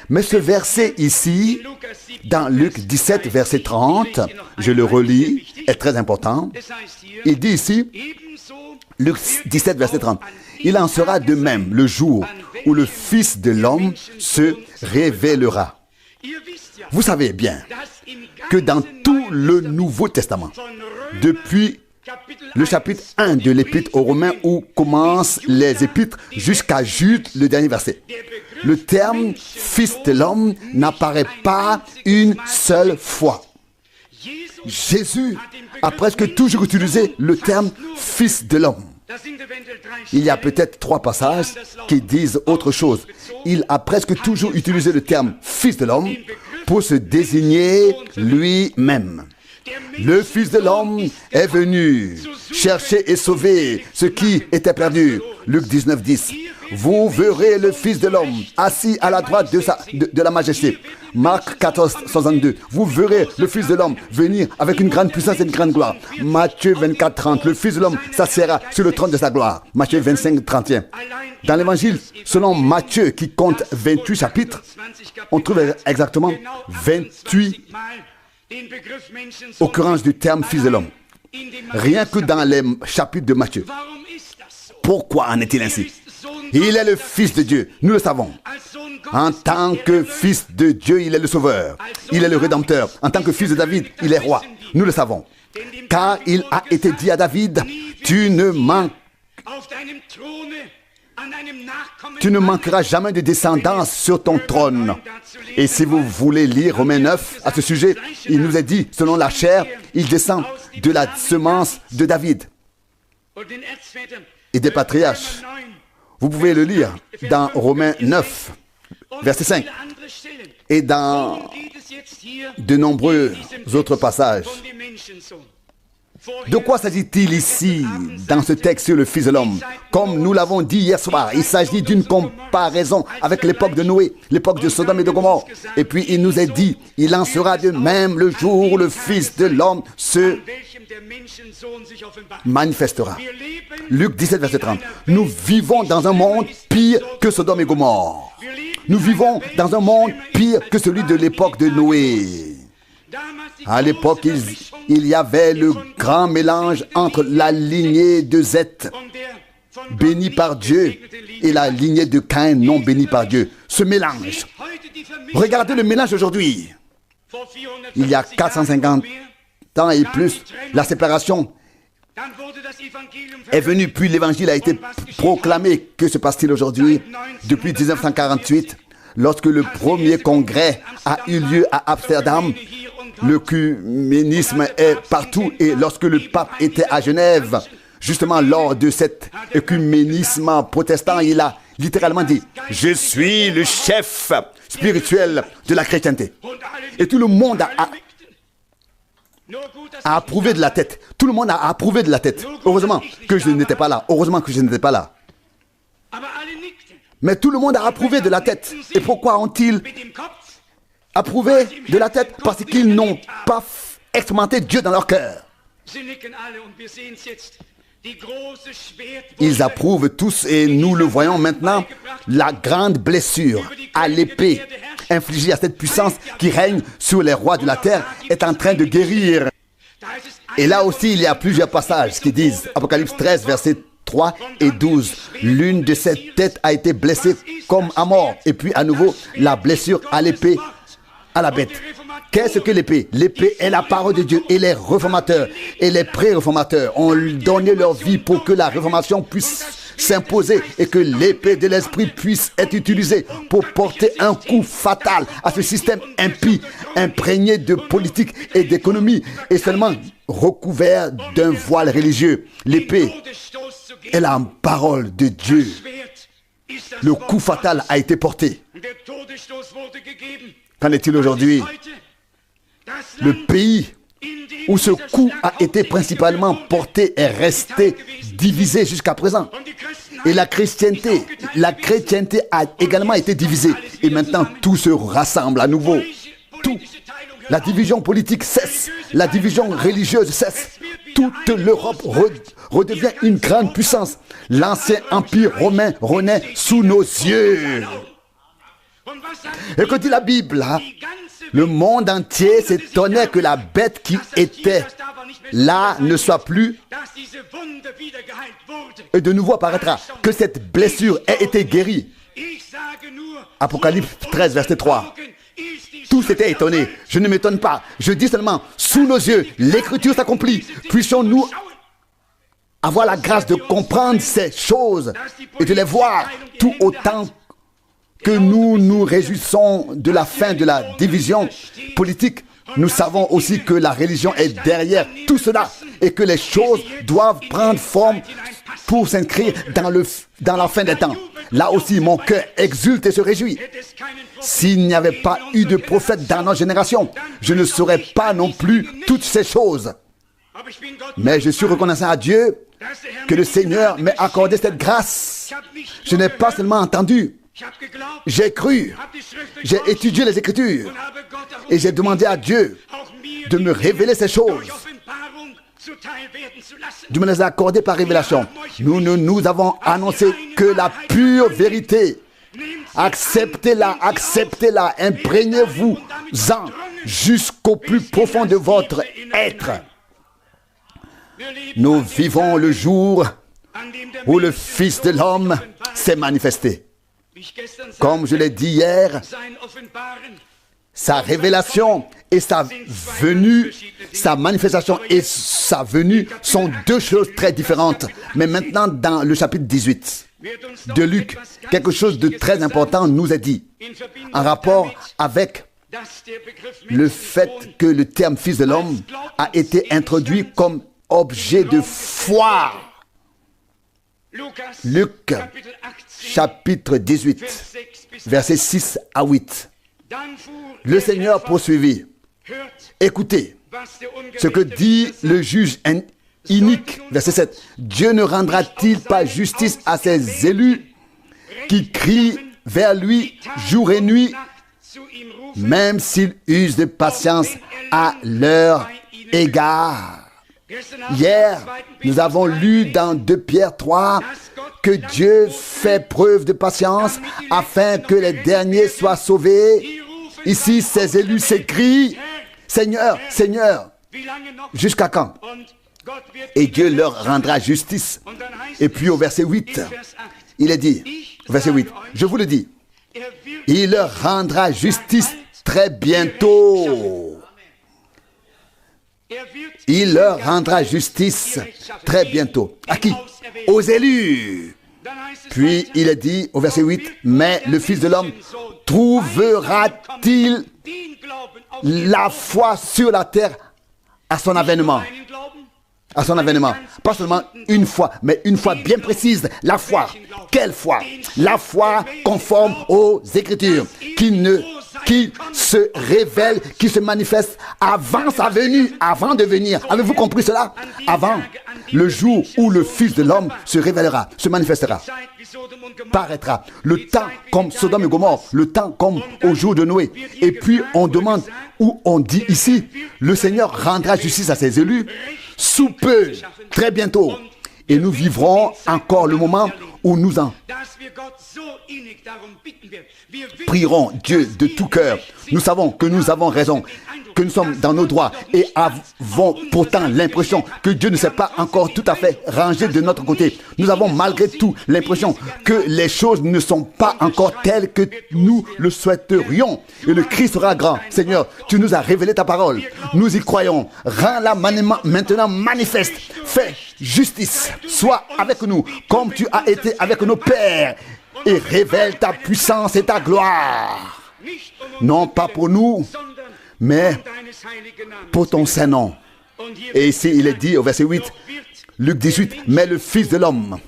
Mais ce verset ici, dans Luc 17, verset 30, je le relis, est très important. Il dit ici, Luc 17, verset 30, « Il en sera de même le jour où le Fils de l'homme se révélera. » Vous savez bien que dans tout le Nouveau Testament, depuis le chapitre 1 de l'Épître aux Romains où commencent les épîtres jusqu'à Jude, le dernier verset, le terme « Fils de l'homme » n'apparaît pas une seule fois. Jésus a presque toujours utilisé le terme « Fils de l'homme ». Il y a peut-être 3 passages qui disent autre chose. Il a presque toujours utilisé le terme « Fils de l'homme » pour se désigner lui-même. Le Fils de l'homme est venu chercher et sauver ce qui était perdu. Luc 19, 10. Vous verrez le Fils de l'homme assis à la droite de la majesté. Marc 14, 62. Vous verrez le Fils de l'homme venir avec une grande puissance et une grande gloire. Matthieu 24, 30. Le Fils de l'homme s'assiera sur le trône de sa gloire. Matthieu 25, 31. Dans l'évangile, selon Matthieu, qui compte 28 chapitres, on trouve exactement 28 occurrences du terme Fils de l'homme. Rien que dans les chapitres de Matthieu. Pourquoi en est-il ainsi? Il est le Fils de Dieu, nous le savons. En tant que Fils de Dieu, il est le Sauveur. Il est le Rédempteur. En tant que Fils de David, il est roi. Nous le savons. Car il a été dit à David, tu ne Tu ne manqueras jamais de descendance sur ton trône. Et si vous voulez lire Romains 9 à ce sujet, il nous est dit, selon la chair, il descend de la semence de David et des patriarches. Vous pouvez le lire dans Romains 9, verset 5, et dans de nombreux autres passages. De quoi s'agit-il ici, dans ce texte sur le Fils de l'homme? Comme nous l'avons dit hier soir, il s'agit d'une comparaison avec l'époque de Noé, l'époque de Sodome et de Gomorrhe. Et puis il nous est dit, il en sera de même le jour où le Fils de l'homme se manifestera. Luc 17, verset 30. Nous vivons dans un monde pire que Sodome et Gomorrhe. Nous vivons dans un monde pire que celui de l'époque de Noé. À l'époque, il y avait le grand mélange entre la lignée de Seth, bénie par Dieu, et la lignée de Caïn, non bénie par Dieu. Ce mélange. Regardez le mélange aujourd'hui. Il y a 450 ans et plus, la séparation est venue, puis l'évangile a été proclamé. Que se passe-t-il aujourd'hui? Depuis 1948, lorsque le premier congrès a eu lieu à Amsterdam, l'œcuménisme est partout, et lorsque le pape était à Genève, justement lors de cet œcuménisme protestant, il a littéralement dit « Je suis le chef spirituel de la chrétienté ». Et tout le monde a approuvé de la tête. Tout le monde a approuvé de la tête. Heureusement que je n'étais pas là. Heureusement que je n'étais pas là. Mais tout le monde a approuvé de la tête. Et pourquoi ont-ils approuvé de la tête? Parce qu'ils n'ont pas expérimenté Dieu dans leur cœur. Ils approuvent tous, et nous le voyons maintenant, la grande blessure à l'épée infligée à cette puissance qui règne sur les rois de la terre est en train de guérir. Et là aussi, il y a plusieurs passages qui disent, Apocalypse 13, versets 3 et 12, l'une de ces têtes a été blessée comme à mort. Et puis à nouveau, la blessure à l'épée, à la bête. Qu'est-ce que l'épée? L'épée est la parole de Dieu, et les réformateurs et les pré-réformateurs ont donné leur vie pour que la réformation puisse s'imposer et que l'épée de l'esprit puisse être utilisée pour porter un coup fatal à ce système impie, imprégné de politique et d'économie, et seulement recouvert d'un voile religieux. L'épée est la parole de Dieu. Le coup fatal a été porté. Qu'en est-il aujourd'hui? Le pays où ce coup a été principalement porté est resté divisé jusqu'à présent. Et la chrétienté a également été divisée. Et maintenant, tout se rassemble à nouveau. Tout. La division politique cesse. La division religieuse cesse. Toute l'Europe redevient une grande puissance. L'ancien empire romain renaît sous nos yeux. Et que dit la Bible là? Le monde entier s'étonnait que la bête qui était là ne soit plus et de nouveau apparaîtra, que cette blessure ait été guérie. Apocalypse 13, verset 3. Tous étaient étonnés. Je ne m'étonne pas. Je dis seulement, sous nos yeux, l'écriture s'accomplit. Puissions-nous avoir la grâce de comprendre ces choses et de les voir tout autant que nous nous réjouissons de la fin de la division politique. Nous savons aussi que la religion est derrière tout cela et que les choses doivent prendre forme pour s'inscrire dans la fin des temps. Là aussi, mon cœur exulte et se réjouit. S'il n'y avait pas eu de prophète dans notre génération, je ne saurais pas non plus toutes ces choses. Mais je suis reconnaissant à Dieu que le Seigneur m'ait accordé cette grâce. Je n'ai pas seulement entendu, j'ai cru, j'ai étudié les Écritures et j'ai demandé à Dieu de me révéler ces choses, de me les accorder par révélation. Nous avons annoncé que la pure vérité, acceptez-la, acceptez-la, imprégnez-vous-en jusqu'au plus profond de votre être. Nous vivons le jour où le Fils de l'homme s'est manifesté. Comme je l'ai dit hier, sa révélation et sa venue, sa manifestation et sa venue sont deux choses très différentes. Mais maintenant, dans le chapitre 18, de Luc, quelque chose de très important nous est dit en rapport avec le fait que le terme Fils de l'homme a été introduit comme objet de foi. Luc, chapitre 18, versets 6 à 8. Le Seigneur poursuivit. Écoutez ce que dit le juge inique, verset 7. Dieu ne rendra-t-il pas justice à ses élus qui crient vers lui jour et nuit, même s'ils usent de patience à leur égard? Hier, nous avons lu dans 2 Pierre 3 que Dieu fait preuve de patience afin que les derniers soient sauvés. Ici, ces élus s'écrient, Seigneur, Seigneur, jusqu'à quand? Et Dieu leur rendra justice. Et puis au verset 8, il est dit, verset 8, je vous le dis, il leur rendra justice très bientôt. Il leur rendra justice très bientôt. À qui? Aux élus. Puis il est dit au verset 8, mais le Fils de l'homme trouvera-t-il la foi sur la terre à son avènement? À son avènement. Pas seulement une fois, mais une foi bien précise. La foi. Quelle foi? La foi conforme aux Écritures, qui se révèle, qui se manifeste avant sa venue, avant de venir. Avez-vous compris cela? Avant le jour où le Fils de l'homme se révélera, se manifestera, paraîtra. Le temps comme Sodome et Gomorrhe, le temps comme au jour de Noé. Et puis on demande, ou on dit ici, le Seigneur rendra justice à ses élus sous peu, très bientôt. Et nous vivrons encore le moment où nous en prierons Dieu de tout cœur. Nous savons que nous avons raison, que nous sommes dans nos droits et avons pourtant l'impression que Dieu ne s'est pas encore tout à fait rangé de notre côté. Nous avons malgré tout l'impression que les choses ne sont pas encore telles que nous le souhaiterions. Et le cri sera grand. Seigneur, tu nous as révélé ta parole. Nous y croyons. Rends-la maintenant manifeste. Fais justice. Sois avec nous comme tu as été avec nos pères. Et révèle ta puissance et ta gloire. Non pas pour nous, mais pour ton Saint-Nom. Et ici, il est dit au verset 8, Luc 18, mais le Fils de l'homme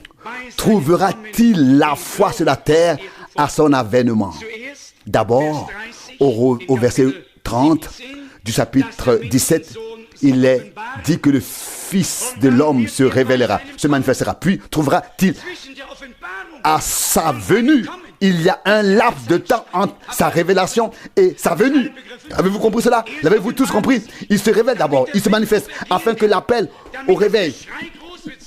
trouvera-t-il la foi sur la terre à son avènement? D'abord, au verset 30 du chapitre 17, il est dit que le Fils de l'homme se révélera, se manifestera. Puis trouvera-t-il à sa venue? Il y a un laps de temps entre sa révélation et sa venue. Avez-vous compris cela? L'avez-vous tous compris? Il se révèle d'abord, il se manifeste afin que l'appel au réveil,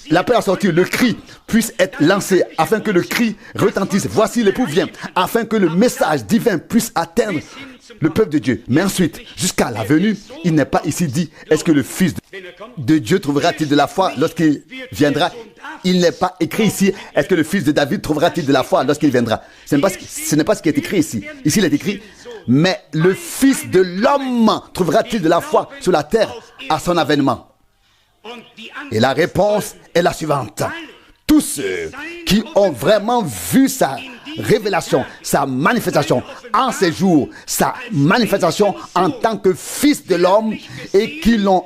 l'appel à sortir, le cri puisse être lancé, afin que le cri retentisse. Voici l'époux vient, afin que le message divin puisse atteindre le peuple de Dieu. Mais ensuite, jusqu'à la venue, il n'est pas ici dit, est-ce que le Fils de Dieu trouvera-t-il de la foi lorsqu'il viendra? Il n'est pas écrit ici, est-ce que le Fils de David trouvera-t-il de la foi lorsqu'il viendra? Ce n'est pas ce qui est écrit ici. Ici, il est écrit, mais le Fils de l'homme trouvera-t-il de la foi sur la terre à son avènement? Et la réponse est la suivante. Tous ceux qui ont vraiment vu sa révélation, sa manifestation en ces jours, sa manifestation en tant que Fils de l'homme et qui l'ont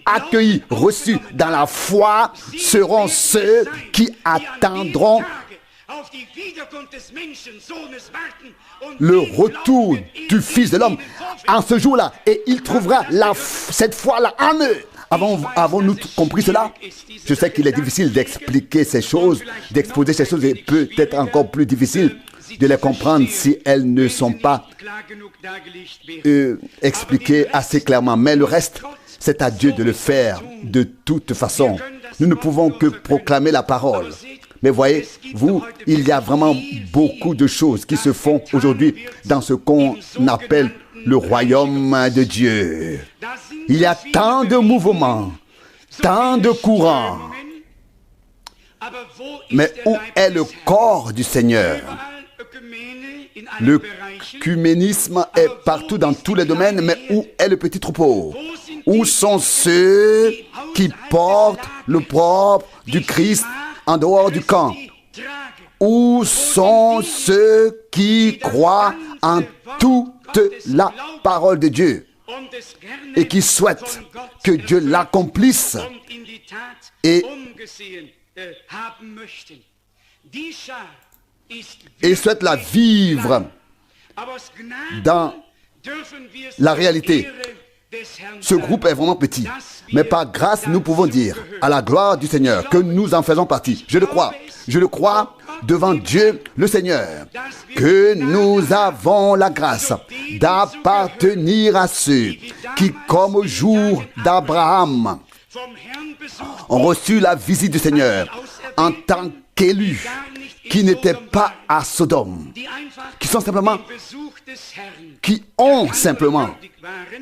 accueilli, reçu dans la foi, seront ceux qui attendront le retour du Fils de l'homme en ce jour-là, et il trouvera cette foi-là en eux. Avons-nous compris cela? Je sais qu'il est difficile d'expliquer ces choses, d'exposer ces choses, et peut-être encore plus difficile de les comprendre si elles ne sont pas expliquées assez clairement. Mais le reste, c'est à Dieu de le faire de toute façon. Nous ne pouvons que proclamer la parole. Mais voyez, il y a vraiment beaucoup de choses qui se font aujourd'hui dans ce qu'on appelle le royaume de Dieu. Il y a tant de mouvements, tant de courants. Mais où est le corps du Seigneur? Le œcuménisme est partout dans tous les domaines, mais où est le petit troupeau? Où sont ceux qui portent le propre du Christ en dehors du camp? Où sont ceux qui croient en toute la parole de Dieu et qui souhaitent que Dieu l'accomplisse et souhaitent la vivre dans la réalité? Ce groupe est vraiment petit, mais par grâce, nous pouvons dire à la gloire du Seigneur que nous en faisons partie. Je le crois devant Dieu le Seigneur, que nous avons la grâce d'appartenir à ceux qui, comme au jour d'Abraham, ont reçu la visite du Seigneur en tant qu'élus, qui n'étaient pas à Sodome, qui ont simplement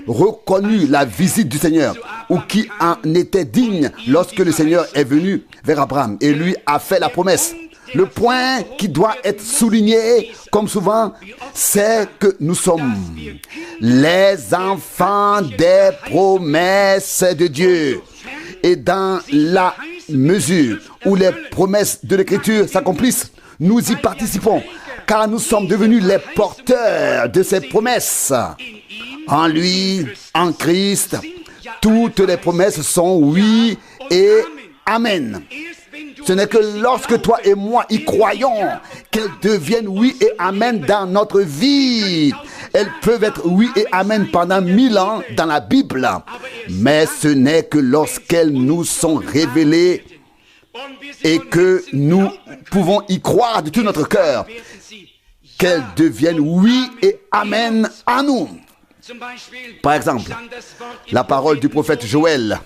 reconnu la visite du Seigneur, ou qui en étaient dignes lorsque le Seigneur est venu vers Abraham et lui a fait la promesse. Le point qui doit être souligné, comme souvent, c'est que nous sommes les enfants des promesses de Dieu. Et dans la mesure où les promesses de l'Écriture s'accomplissent, nous y participons, car nous sommes devenus les porteurs de ces promesses. En lui, en Christ, toutes les promesses sont oui et amen. Ce n'est que lorsque toi et moi y croyons qu'elles deviennent oui et amen dans notre vie. Elles peuvent être oui et amen pendant 1000 ans dans la Bible, mais ce n'est que lorsqu'elles nous sont révélées et que nous pouvons y croire de tout notre cœur qu'elles deviennent oui et amen à nous. Par exemple, la parole du prophète Joël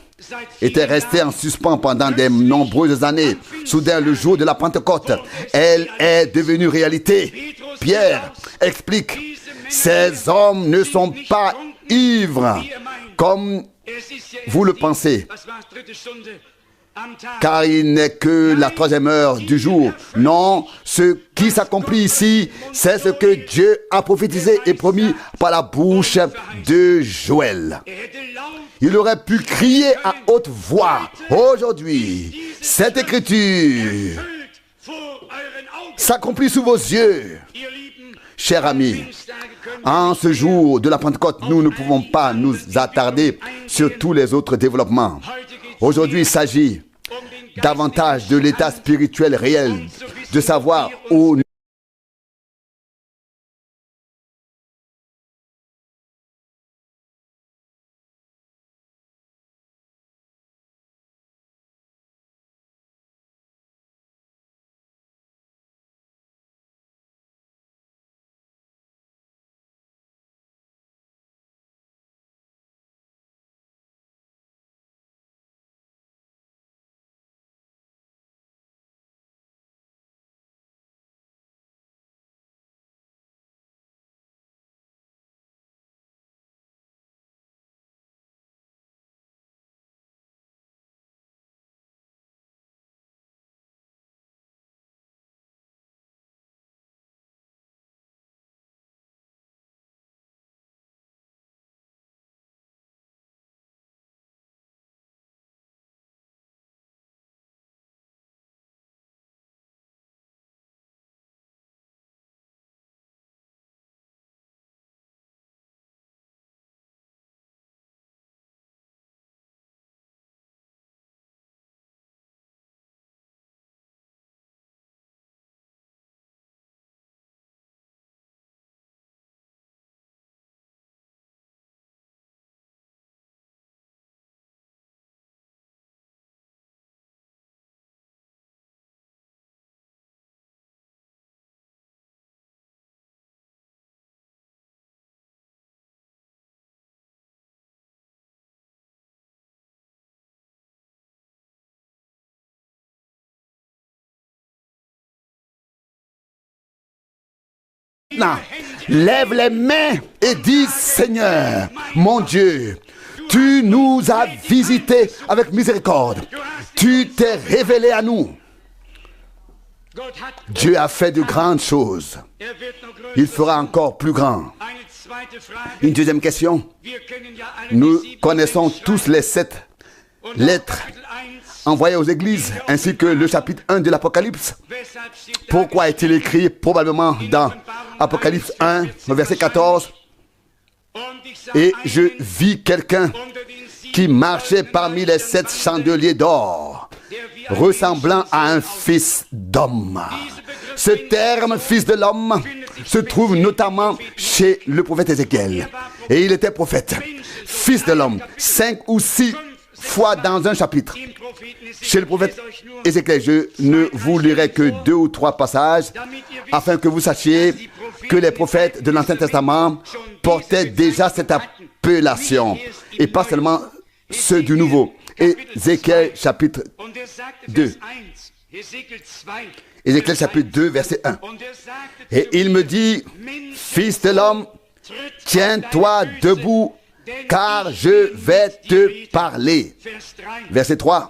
était restée en suspens pendant de nombreuses années. Soudain, le jour de la Pentecôte, elle est devenue réalité. Pierre explique, ces hommes ne sont pas ivres comme vous le pensez, car il n'est que la 3e heure du jour. Non, ce qui s'accomplit ici, c'est ce que Dieu a prophétisé et promis par la bouche de Joël. Il aurait pu crier à haute voix, aujourd'hui, cette écriture s'accomplit sous vos yeux. Chers amis, en ce jour de la Pentecôte, nous ne pouvons pas nous attarder sur tous les autres développements. Aujourd'hui, il s'agit davantage de l'état spirituel réel, de savoir où nous lève les mains et dis, Seigneur, mon Dieu, tu nous as visités avec miséricorde. Tu t'es révélé à nous. Dieu a fait de grandes choses. Il fera encore plus grand. Une deuxième question. Nous connaissons tous les 7 lettres envoyé aux églises, ainsi que le chapitre 1 de l'Apocalypse. Pourquoi est-il écrit probablement dans Apocalypse 1, verset 14? Et je vis quelqu'un qui marchait parmi les 7 chandeliers d'or, ressemblant à un fils d'homme. Ce terme fils de l'homme se trouve notamment chez le prophète Ézéchiel. Et il était prophète, fils de l'homme, 5 ou 6 fois dans un chapitre. Chez le prophète Ézéchiel, je ne vous lirai que 2 ou 3 passages afin que vous sachiez que les prophètes de l'Ancien Testament portaient déjà cette appellation et pas seulement ceux du Nouveau. Ézéchiel chapitre 2. Ézéchiel chapitre 2, verset 1. Et il me dit, fils de l'homme, tiens-toi debout, car je vais te parler. Verset 3.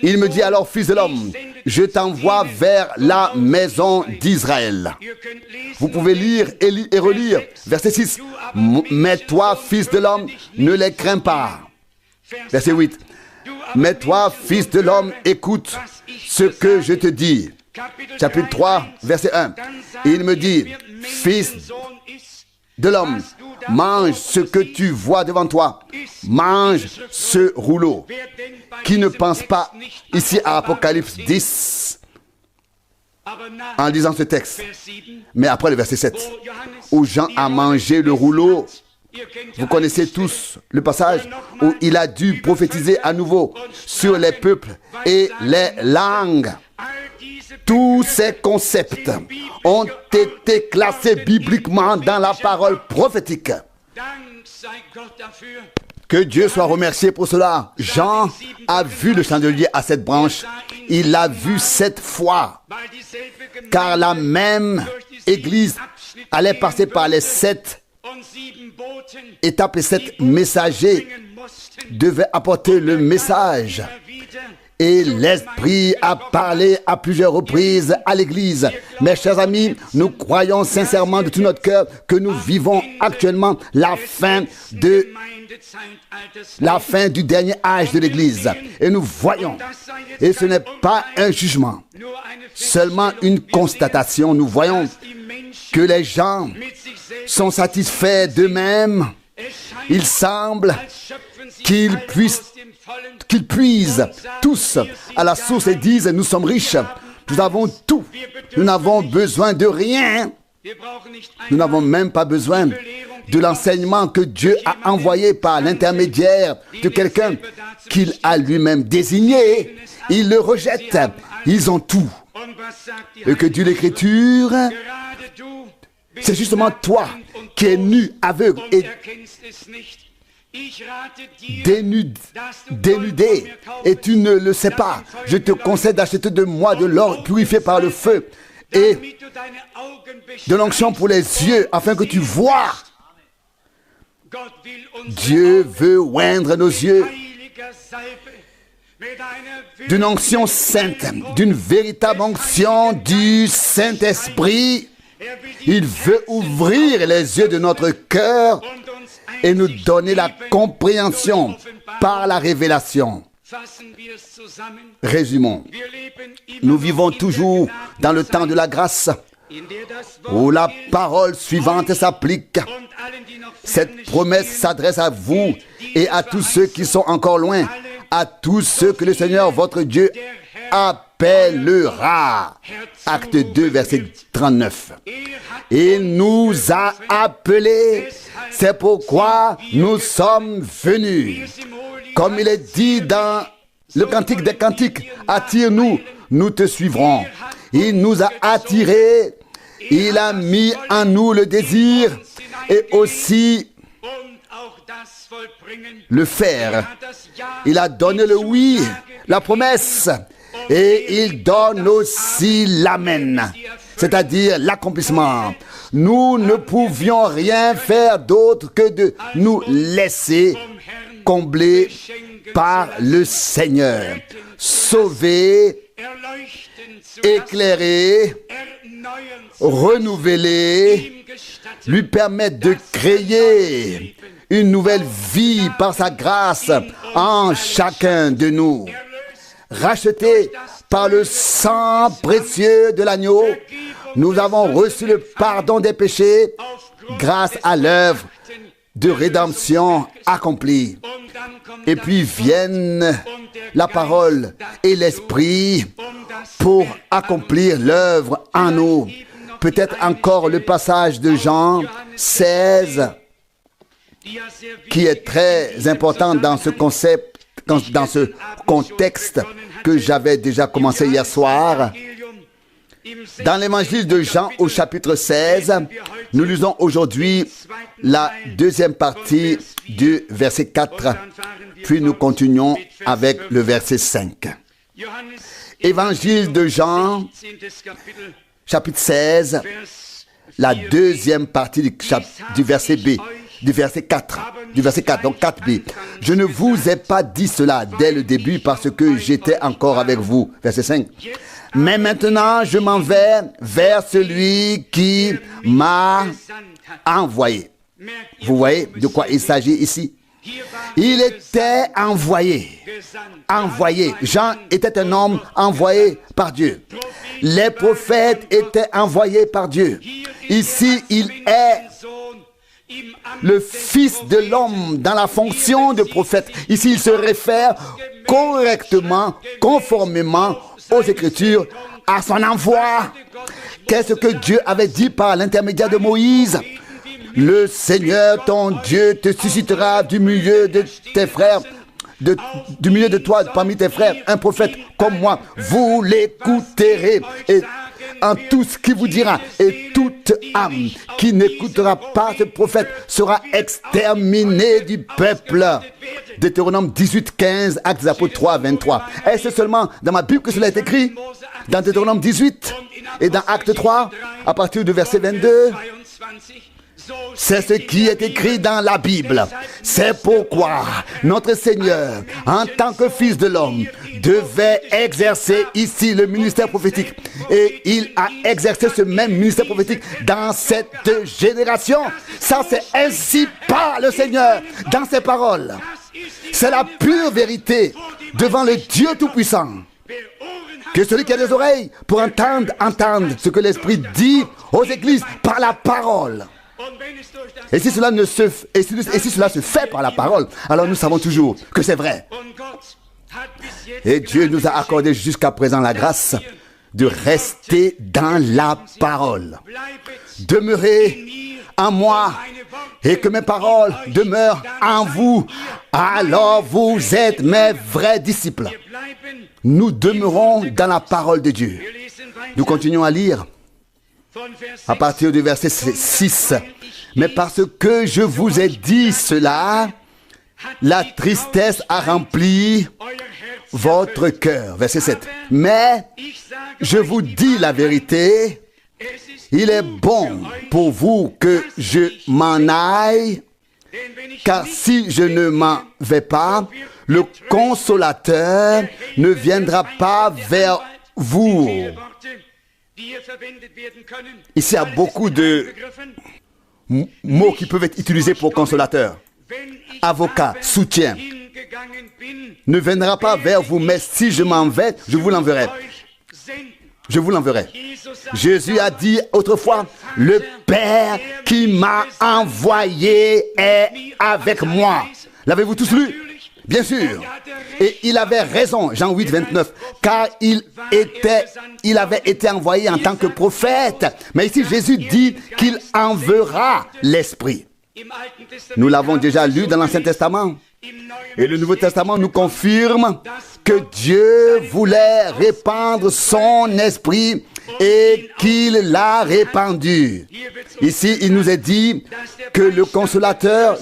Il me dit alors, fils de l'homme, je t'envoie vers la maison d'Israël. Vous pouvez lire et relire. Verset 6. Mais toi, fils de l'homme, ne les crains pas. Verset 8. Mais toi, fils de l'homme, écoute ce que je te dis. Chapitre 3, verset 1. Il me dit, fils de l'homme, mange ce que tu vois devant toi. Mange ce rouleau. Qui ne pense pas ici à Apocalypse 10 en lisant ce texte, mais après le verset 7, où Jean a mangé le rouleau. Vous connaissez tous le passage où il a dû prophétiser à nouveau sur les peuples et les langues. Tous ces concepts ont été classés bibliquement dans la parole prophétique. Que Dieu soit remercié pour cela. Jean a vu le chandelier à 7 branches. Il l'a vu 7 fois. Car la même Église allait passer par les 7 étapes et 7 messagers devaient apporter le message. Et l'Esprit a parlé à plusieurs reprises à l'Église. Mes chers amis, nous croyons sincèrement de tout notre cœur que nous vivons actuellement la fin du dernier âge de l'Église. Et nous voyons, et ce n'est pas un jugement, seulement une constatation, nous voyons que les gens sont satisfaits d'eux-mêmes. Il semble qu'ils puisent tous à la source et disent, nous sommes riches, nous avons tout, nous n'avons besoin de rien. Nous n'avons même pas besoin de l'enseignement que Dieu a envoyé par l'intermédiaire de quelqu'un qu'il a lui-même désigné. Ils le rejettent. Ils ont tout. Et que dit l'Écriture? C'est justement toi qui es nu, aveugle et dénudé, et tu ne le sais pas. Je te conseille d'acheter de moi de l'or purifié par le feu et de l'onction pour les yeux, afin que tu vois. Dieu veut oindre nos yeux d'une onction sainte, d'une véritable onction du Saint-Esprit. Il veut ouvrir les yeux de notre cœur et nous donner la compréhension par la révélation. Résumons. Nous vivons toujours dans le temps de la grâce, où la parole suivante s'applique. Cette promesse s'adresse à vous et à tous ceux qui sont encore loin, à tous ceux que le Seigneur, votre Dieu, appellera. Acte 2, verset 39. Il nous a appelés, c'est pourquoi nous sommes venus. Comme il est dit dans le Cantique des Cantiques, attire-nous, nous te suivrons. Il nous a attirés, il a mis en nous le désir et aussi le faire. Il a donné le oui, la promesse, et il donne aussi l'amen, c'est-à-dire l'accomplissement. Nous ne pouvions rien faire d'autre que de nous laisser combler par le Seigneur, sauver, éclairer, renouveler, lui permettre de créer une nouvelle vie par sa grâce en chacun de nous. Rachetés par le sang précieux de l'agneau, nous avons reçu le pardon des péchés grâce à l'œuvre de rédemption accomplie. Et puis viennent la parole et l'esprit pour accomplir l'œuvre en nous. Peut-être encore le passage de Jean 16 qui est très important dans ce concept, dans ce contexte que j'avais déjà commencé hier soir. Dans l'évangile de Jean au chapitre 16, nous lisons aujourd'hui la deuxième partie du verset 4, puis nous continuons avec le verset 5. Évangile de Jean, chapitre 16, la deuxième partie du verset B, du verset 4, donc 4b. Je ne vous ai pas dit cela dès le début parce que j'étais encore avec vous. Verset 5. Mais maintenant, je m'en vais vers celui qui m'a envoyé. Vous voyez de quoi il s'agit ici? Il était envoyé. Envoyé. Jean était un homme envoyé par Dieu. Les prophètes étaient envoyés par Dieu. Ici, il est le Fils de l'homme dans la fonction de prophète. Ici, il se réfère correctement, conformément aux Écritures, à son envoi. Qu'est-ce que Dieu avait dit par l'intermédiaire de Moïse? Le Seigneur, ton Dieu, te suscitera du milieu de tes frères, du milieu de toi, parmi tes frères, un prophète comme moi. Vous l'écouterez et en tout ce qu'il vous dira, et toute âme qui n'écoutera pas ce prophète sera exterminée du peuple. Deutéronome 18, 15, Actes des Apôtres 3, 23. Est-ce seulement dans ma Bible que cela est écrit? Dans Deutéronome 18 et dans Actes 3, à partir du verset 22. C'est ce qui est écrit dans la Bible. C'est pourquoi notre Seigneur, en tant que Fils de l'homme, devait exercer ici le ministère prophétique. Et il a exercé ce même ministère prophétique dans cette génération. Ça, c'est ainsi par le Seigneur dans ses paroles. C'est la pure vérité devant le Dieu Tout-Puissant. Que celui qui a des oreilles pour entendre ce que l'Esprit dit aux églises par la parole. Et si cela se fait par la parole, alors nous savons toujours que c'est vrai. Et Dieu nous a accordé jusqu'à présent la grâce de rester dans la parole. Demeurez en moi et que mes paroles demeurent en vous. Alors vous êtes mes vrais disciples. Nous demeurons dans la parole de Dieu. Nous continuons à lire à partir du verset 6. Mais parce que je vous ai dit cela, la tristesse a rempli votre cœur. Verset 7. Mais je vous dis la vérité, il est bon pour vous que je m'en aille, car si je ne m'en vais pas, le consolateur ne viendra pas vers vous. Ici, il y a beaucoup de mots qui peuvent être utilisés pour consolateur. Avocat, soutien. Ne viendra pas vers vous, mais si je m'en vais, je vous l'enverrai. Je vous l'enverrai. Jésus a dit autrefois, le Père qui m'a envoyé est avec moi. L'avez-vous tous lu? Bien sûr. Et il avait raison, Jean 8, 29, car il avait été envoyé en tant que prophète. Mais ici, Jésus dit qu'il enverra l'Esprit. Nous l'avons déjà lu dans l'Ancien Testament. Et le Nouveau Testament nous confirme que Dieu voulait répandre son Esprit et qu'il l'a répandu. Ici, il nous est dit que le consolateur,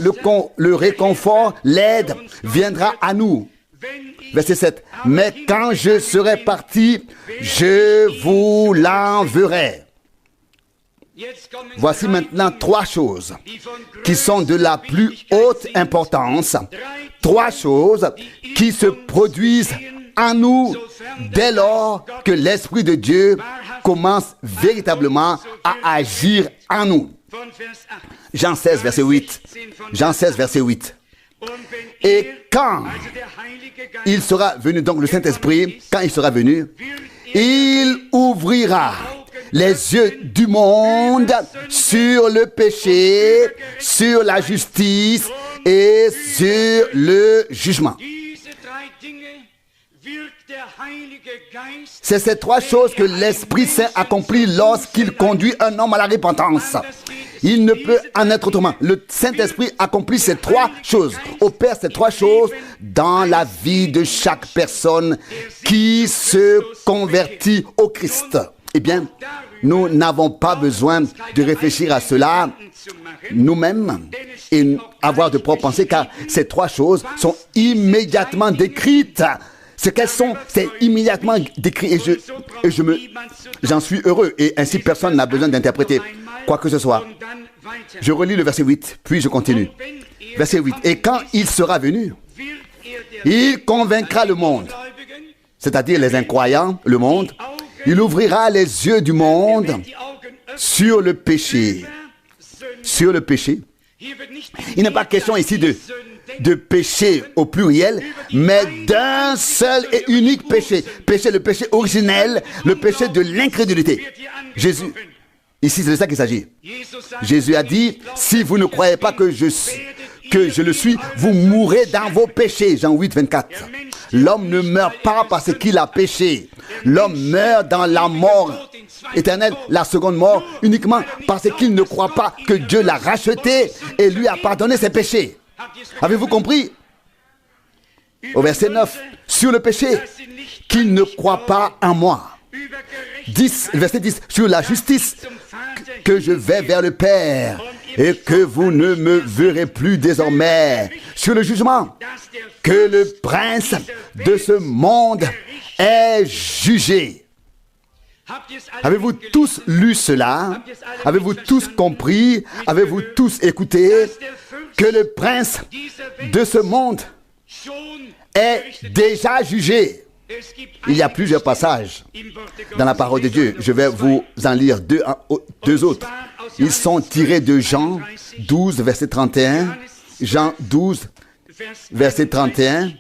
le réconfort, l'aide viendra à nous. Verset 7. Mais quand je serai parti, je vous l'enverrai. Voici maintenant trois choses qui sont de la plus haute importance. Trois choses qui se produisent en nous dès lors que l'Esprit de Dieu commence véritablement à agir en nous. Jean 16, verset 8. Jean 16, verset 8. Et quand il sera venu, donc le Saint-Esprit, quand il sera venu, il ouvrira les yeux du monde sur le péché, sur la justice et sur le jugement. C'est ces trois choses que l'Esprit Saint accomplit lorsqu'il conduit un homme à la repentance. Il ne peut en être autrement. Le Saint-Esprit accomplit ces trois choses, opère ces trois choses dans la vie de chaque personne qui se convertit au Christ. Eh bien, nous n'avons pas besoin de réfléchir à cela nous-mêmes et avoir de propres pensées, car ces trois choses sont immédiatement décrites. Ce qu'elles sont, c'est immédiatement décrit et j'en suis heureux. Et ainsi, personne n'a besoin d'interpréter quoi que ce soit. Je relis le verset 8, puis je continue. Verset 8. Et quand il sera venu, il convaincra le monde, c'est-à-dire les incroyants, le monde. Il ouvrira les yeux du monde sur le péché. Sur le péché. Il n'est pas question ici de péché au pluriel, mais d'un seul et unique péché. Péché, le péché originel, le péché de l'incrédulité. Jésus, ici c'est de ça qu'il s'agit. Jésus a dit, si vous ne croyez pas que je le suis, vous mourrez dans vos péchés. Jean 8, 24. L'homme ne meurt pas parce qu'il a péché. L'homme meurt dans la mort éternelle, la seconde mort, uniquement parce qu'il ne croit pas que Dieu l'a racheté et lui a pardonné ses péchés. Avez-vous compris? Au verset 9, sur le péché, qu'il ne croit pas en moi. 10, verset 10, sur la justice, que je vais vers le Père et que vous ne me verrez plus désormais. Sur le jugement, que le prince de ce monde est jugé. Avez-vous tous lu cela? Avez-vous tous compris? Avez-vous tous écouté que le prince de ce monde est déjà jugé? Il y a plusieurs passages dans la parole de Dieu. Je vais vous en lire deux autres. Ils sont tirés de Jean 12, verset 31. Jean 12, verset 31.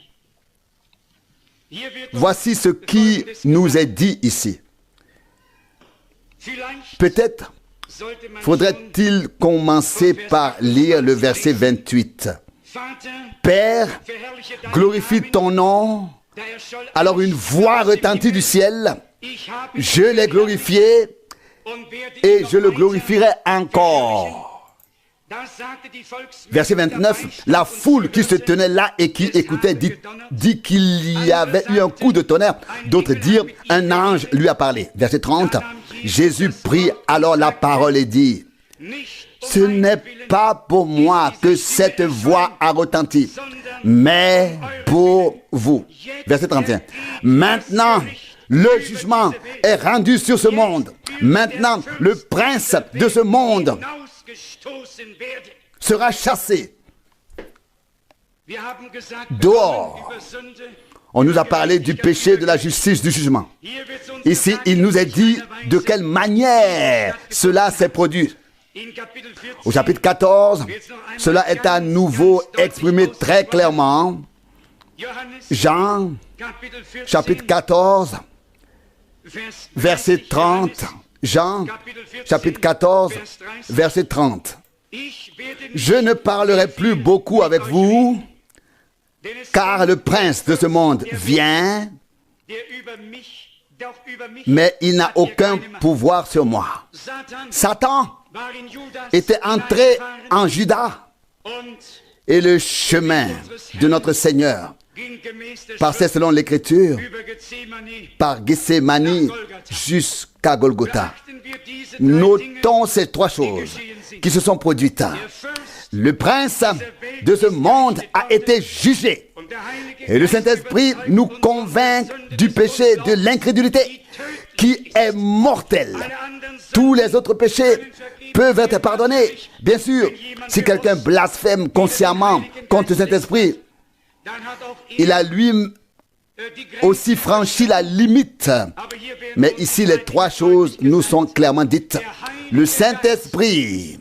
Voici ce qui nous est dit ici. Peut-être faudrait-il commencer par lire le verset 28. Père, glorifie ton nom. Alors une voix retentit du ciel. Je l'ai glorifié et je le glorifierai encore. Verset 29, la foule qui se tenait là et qui écoutait dit qu'il y avait eu un coup de tonnerre. D'autres dirent, un ange lui a parlé. Verset 30, Jésus prit alors la parole et dit, ce n'est pas pour moi que cette voix a retenti, mais pour vous. Verset 31, maintenant le jugement est rendu sur ce monde. Maintenant le prince de ce monde sera chassé dehors. On nous a parlé du péché, de la justice, du jugement. Ici, il nous est dit de quelle manière cela s'est produit. Au chapitre 14, cela est à nouveau exprimé très clairement. Jean, chapitre 14, verset 30. Jean, chapitre 14, verset 30. Je ne parlerai plus beaucoup avec vous, car le prince de ce monde vient, mais il n'a aucun pouvoir sur moi. Satan était entré en Juda et le chemin de notre Seigneur passait selon l'Écriture par Gethsémani jusqu'à Golgotha. Notons ces trois choses qui se sont produites. Le prince de ce monde a été jugé. Et le Saint-Esprit nous convainc du péché de l'incrédulité qui est mortel. Tous les autres péchés peuvent être pardonnés. Bien sûr, si quelqu'un blasphème consciemment contre le Saint-Esprit, il a lui aussi franchi la limite. Mais ici, les trois choses nous sont clairement dites. Le Saint-Esprit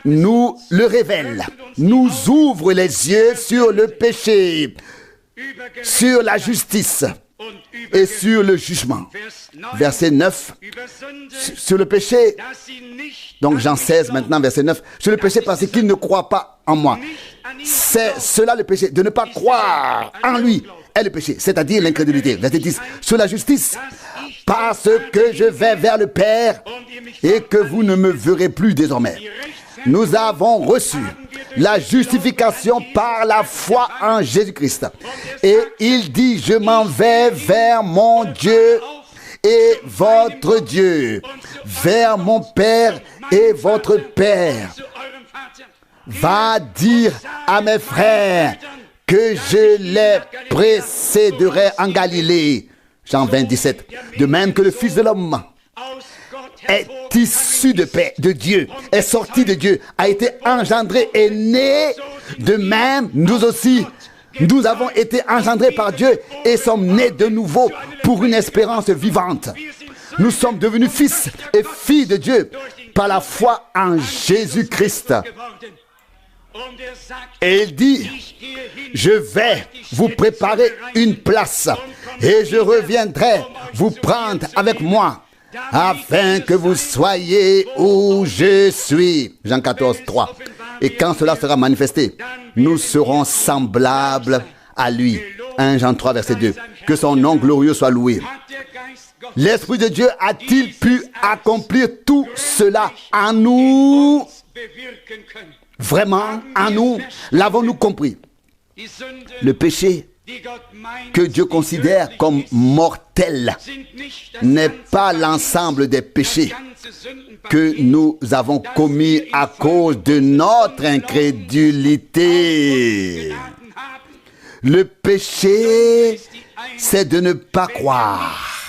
nous le révèle, nous ouvre les yeux sur le péché, sur la justice et sur le jugement. Verset 9, sur le péché, donc Jean 16 maintenant, verset 9, sur le péché parce qu'il ne croit pas en moi. C'est cela le péché, de ne pas croire en lui est le péché, c'est-à-dire l'incrédulité. Verset 10, sur la justice, parce que je vais vers le Père et que vous ne me verrez plus désormais. Nous avons reçu la justification par la foi en Jésus-Christ. Et il dit, je m'en vais vers mon Dieu et votre Dieu, vers mon Père et votre Père. Va dire à mes frères que je les précéderai en Galilée. Jean 20, 17. De même que le Fils de l'homme est issu de paix, de Dieu, est sorti de Dieu, a été engendré et né, de même, nous aussi, nous avons été engendrés par Dieu et sommes nés de nouveau pour une espérance vivante. Nous sommes devenus fils et filles de Dieu par la foi en Jésus-Christ. Et il dit, je vais vous préparer une place et je reviendrai vous prendre avec moi afin que vous soyez où je suis. Jean 14, 3. Et quand cela sera manifesté, nous serons semblables à lui. 1 Jean 3, verset 2. Que son nom glorieux soit loué. L'Esprit de Dieu a-t-il pu accomplir tout cela en nous? Vraiment, en nous, l'avons-nous compris? Le péché que Dieu considère comme mortel n'est pas l'ensemble des péchés que nous avons commis à cause de notre incrédulité. Le péché, c'est de ne pas croire.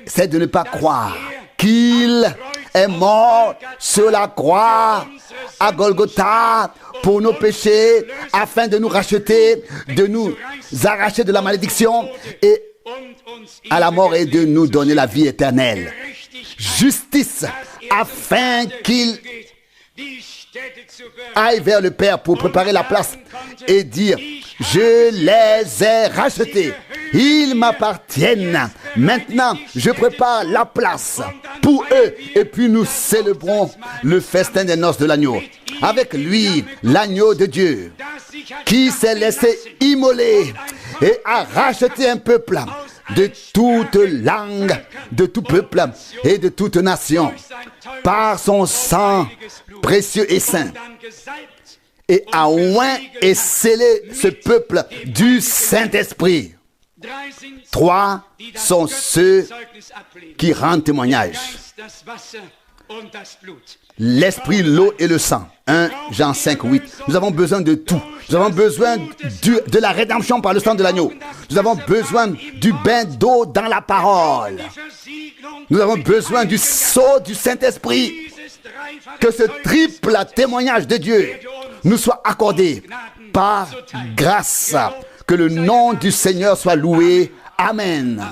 C'est de ne pas croire qu'il est mort sur la croix à Golgotha pour nos péchés, afin de nous racheter, de nous arracher de la malédiction et à la mort et de nous donner la vie éternelle. Justice, afin qu'il aille vers le Père pour préparer la place et dire, je les ai rachetés, ils m'appartiennent. Maintenant, je prépare la place pour eux et puis nous célébrons le festin des noces de l'agneau. Avec lui, l'agneau de Dieu, qui s'est laissé immoler et a racheté un peuple de toute langue, de tout peuple et de toute nation, par son sang précieux et saint, et a oint et scellé ce peuple du Saint-Esprit. 3 sont ceux qui rendent témoignage. L'esprit, l'eau et le sang. 1 Jean 5, 8. Nous avons besoin de tout. Nous avons besoin de la rédemption par le sang de l'agneau. Nous avons besoin du bain d'eau dans la parole. Nous avons besoin du sceau du Saint-Esprit. Que ce triple témoignage de Dieu nous soit accordé par grâce. Que le nom du Seigneur soit loué. Amen.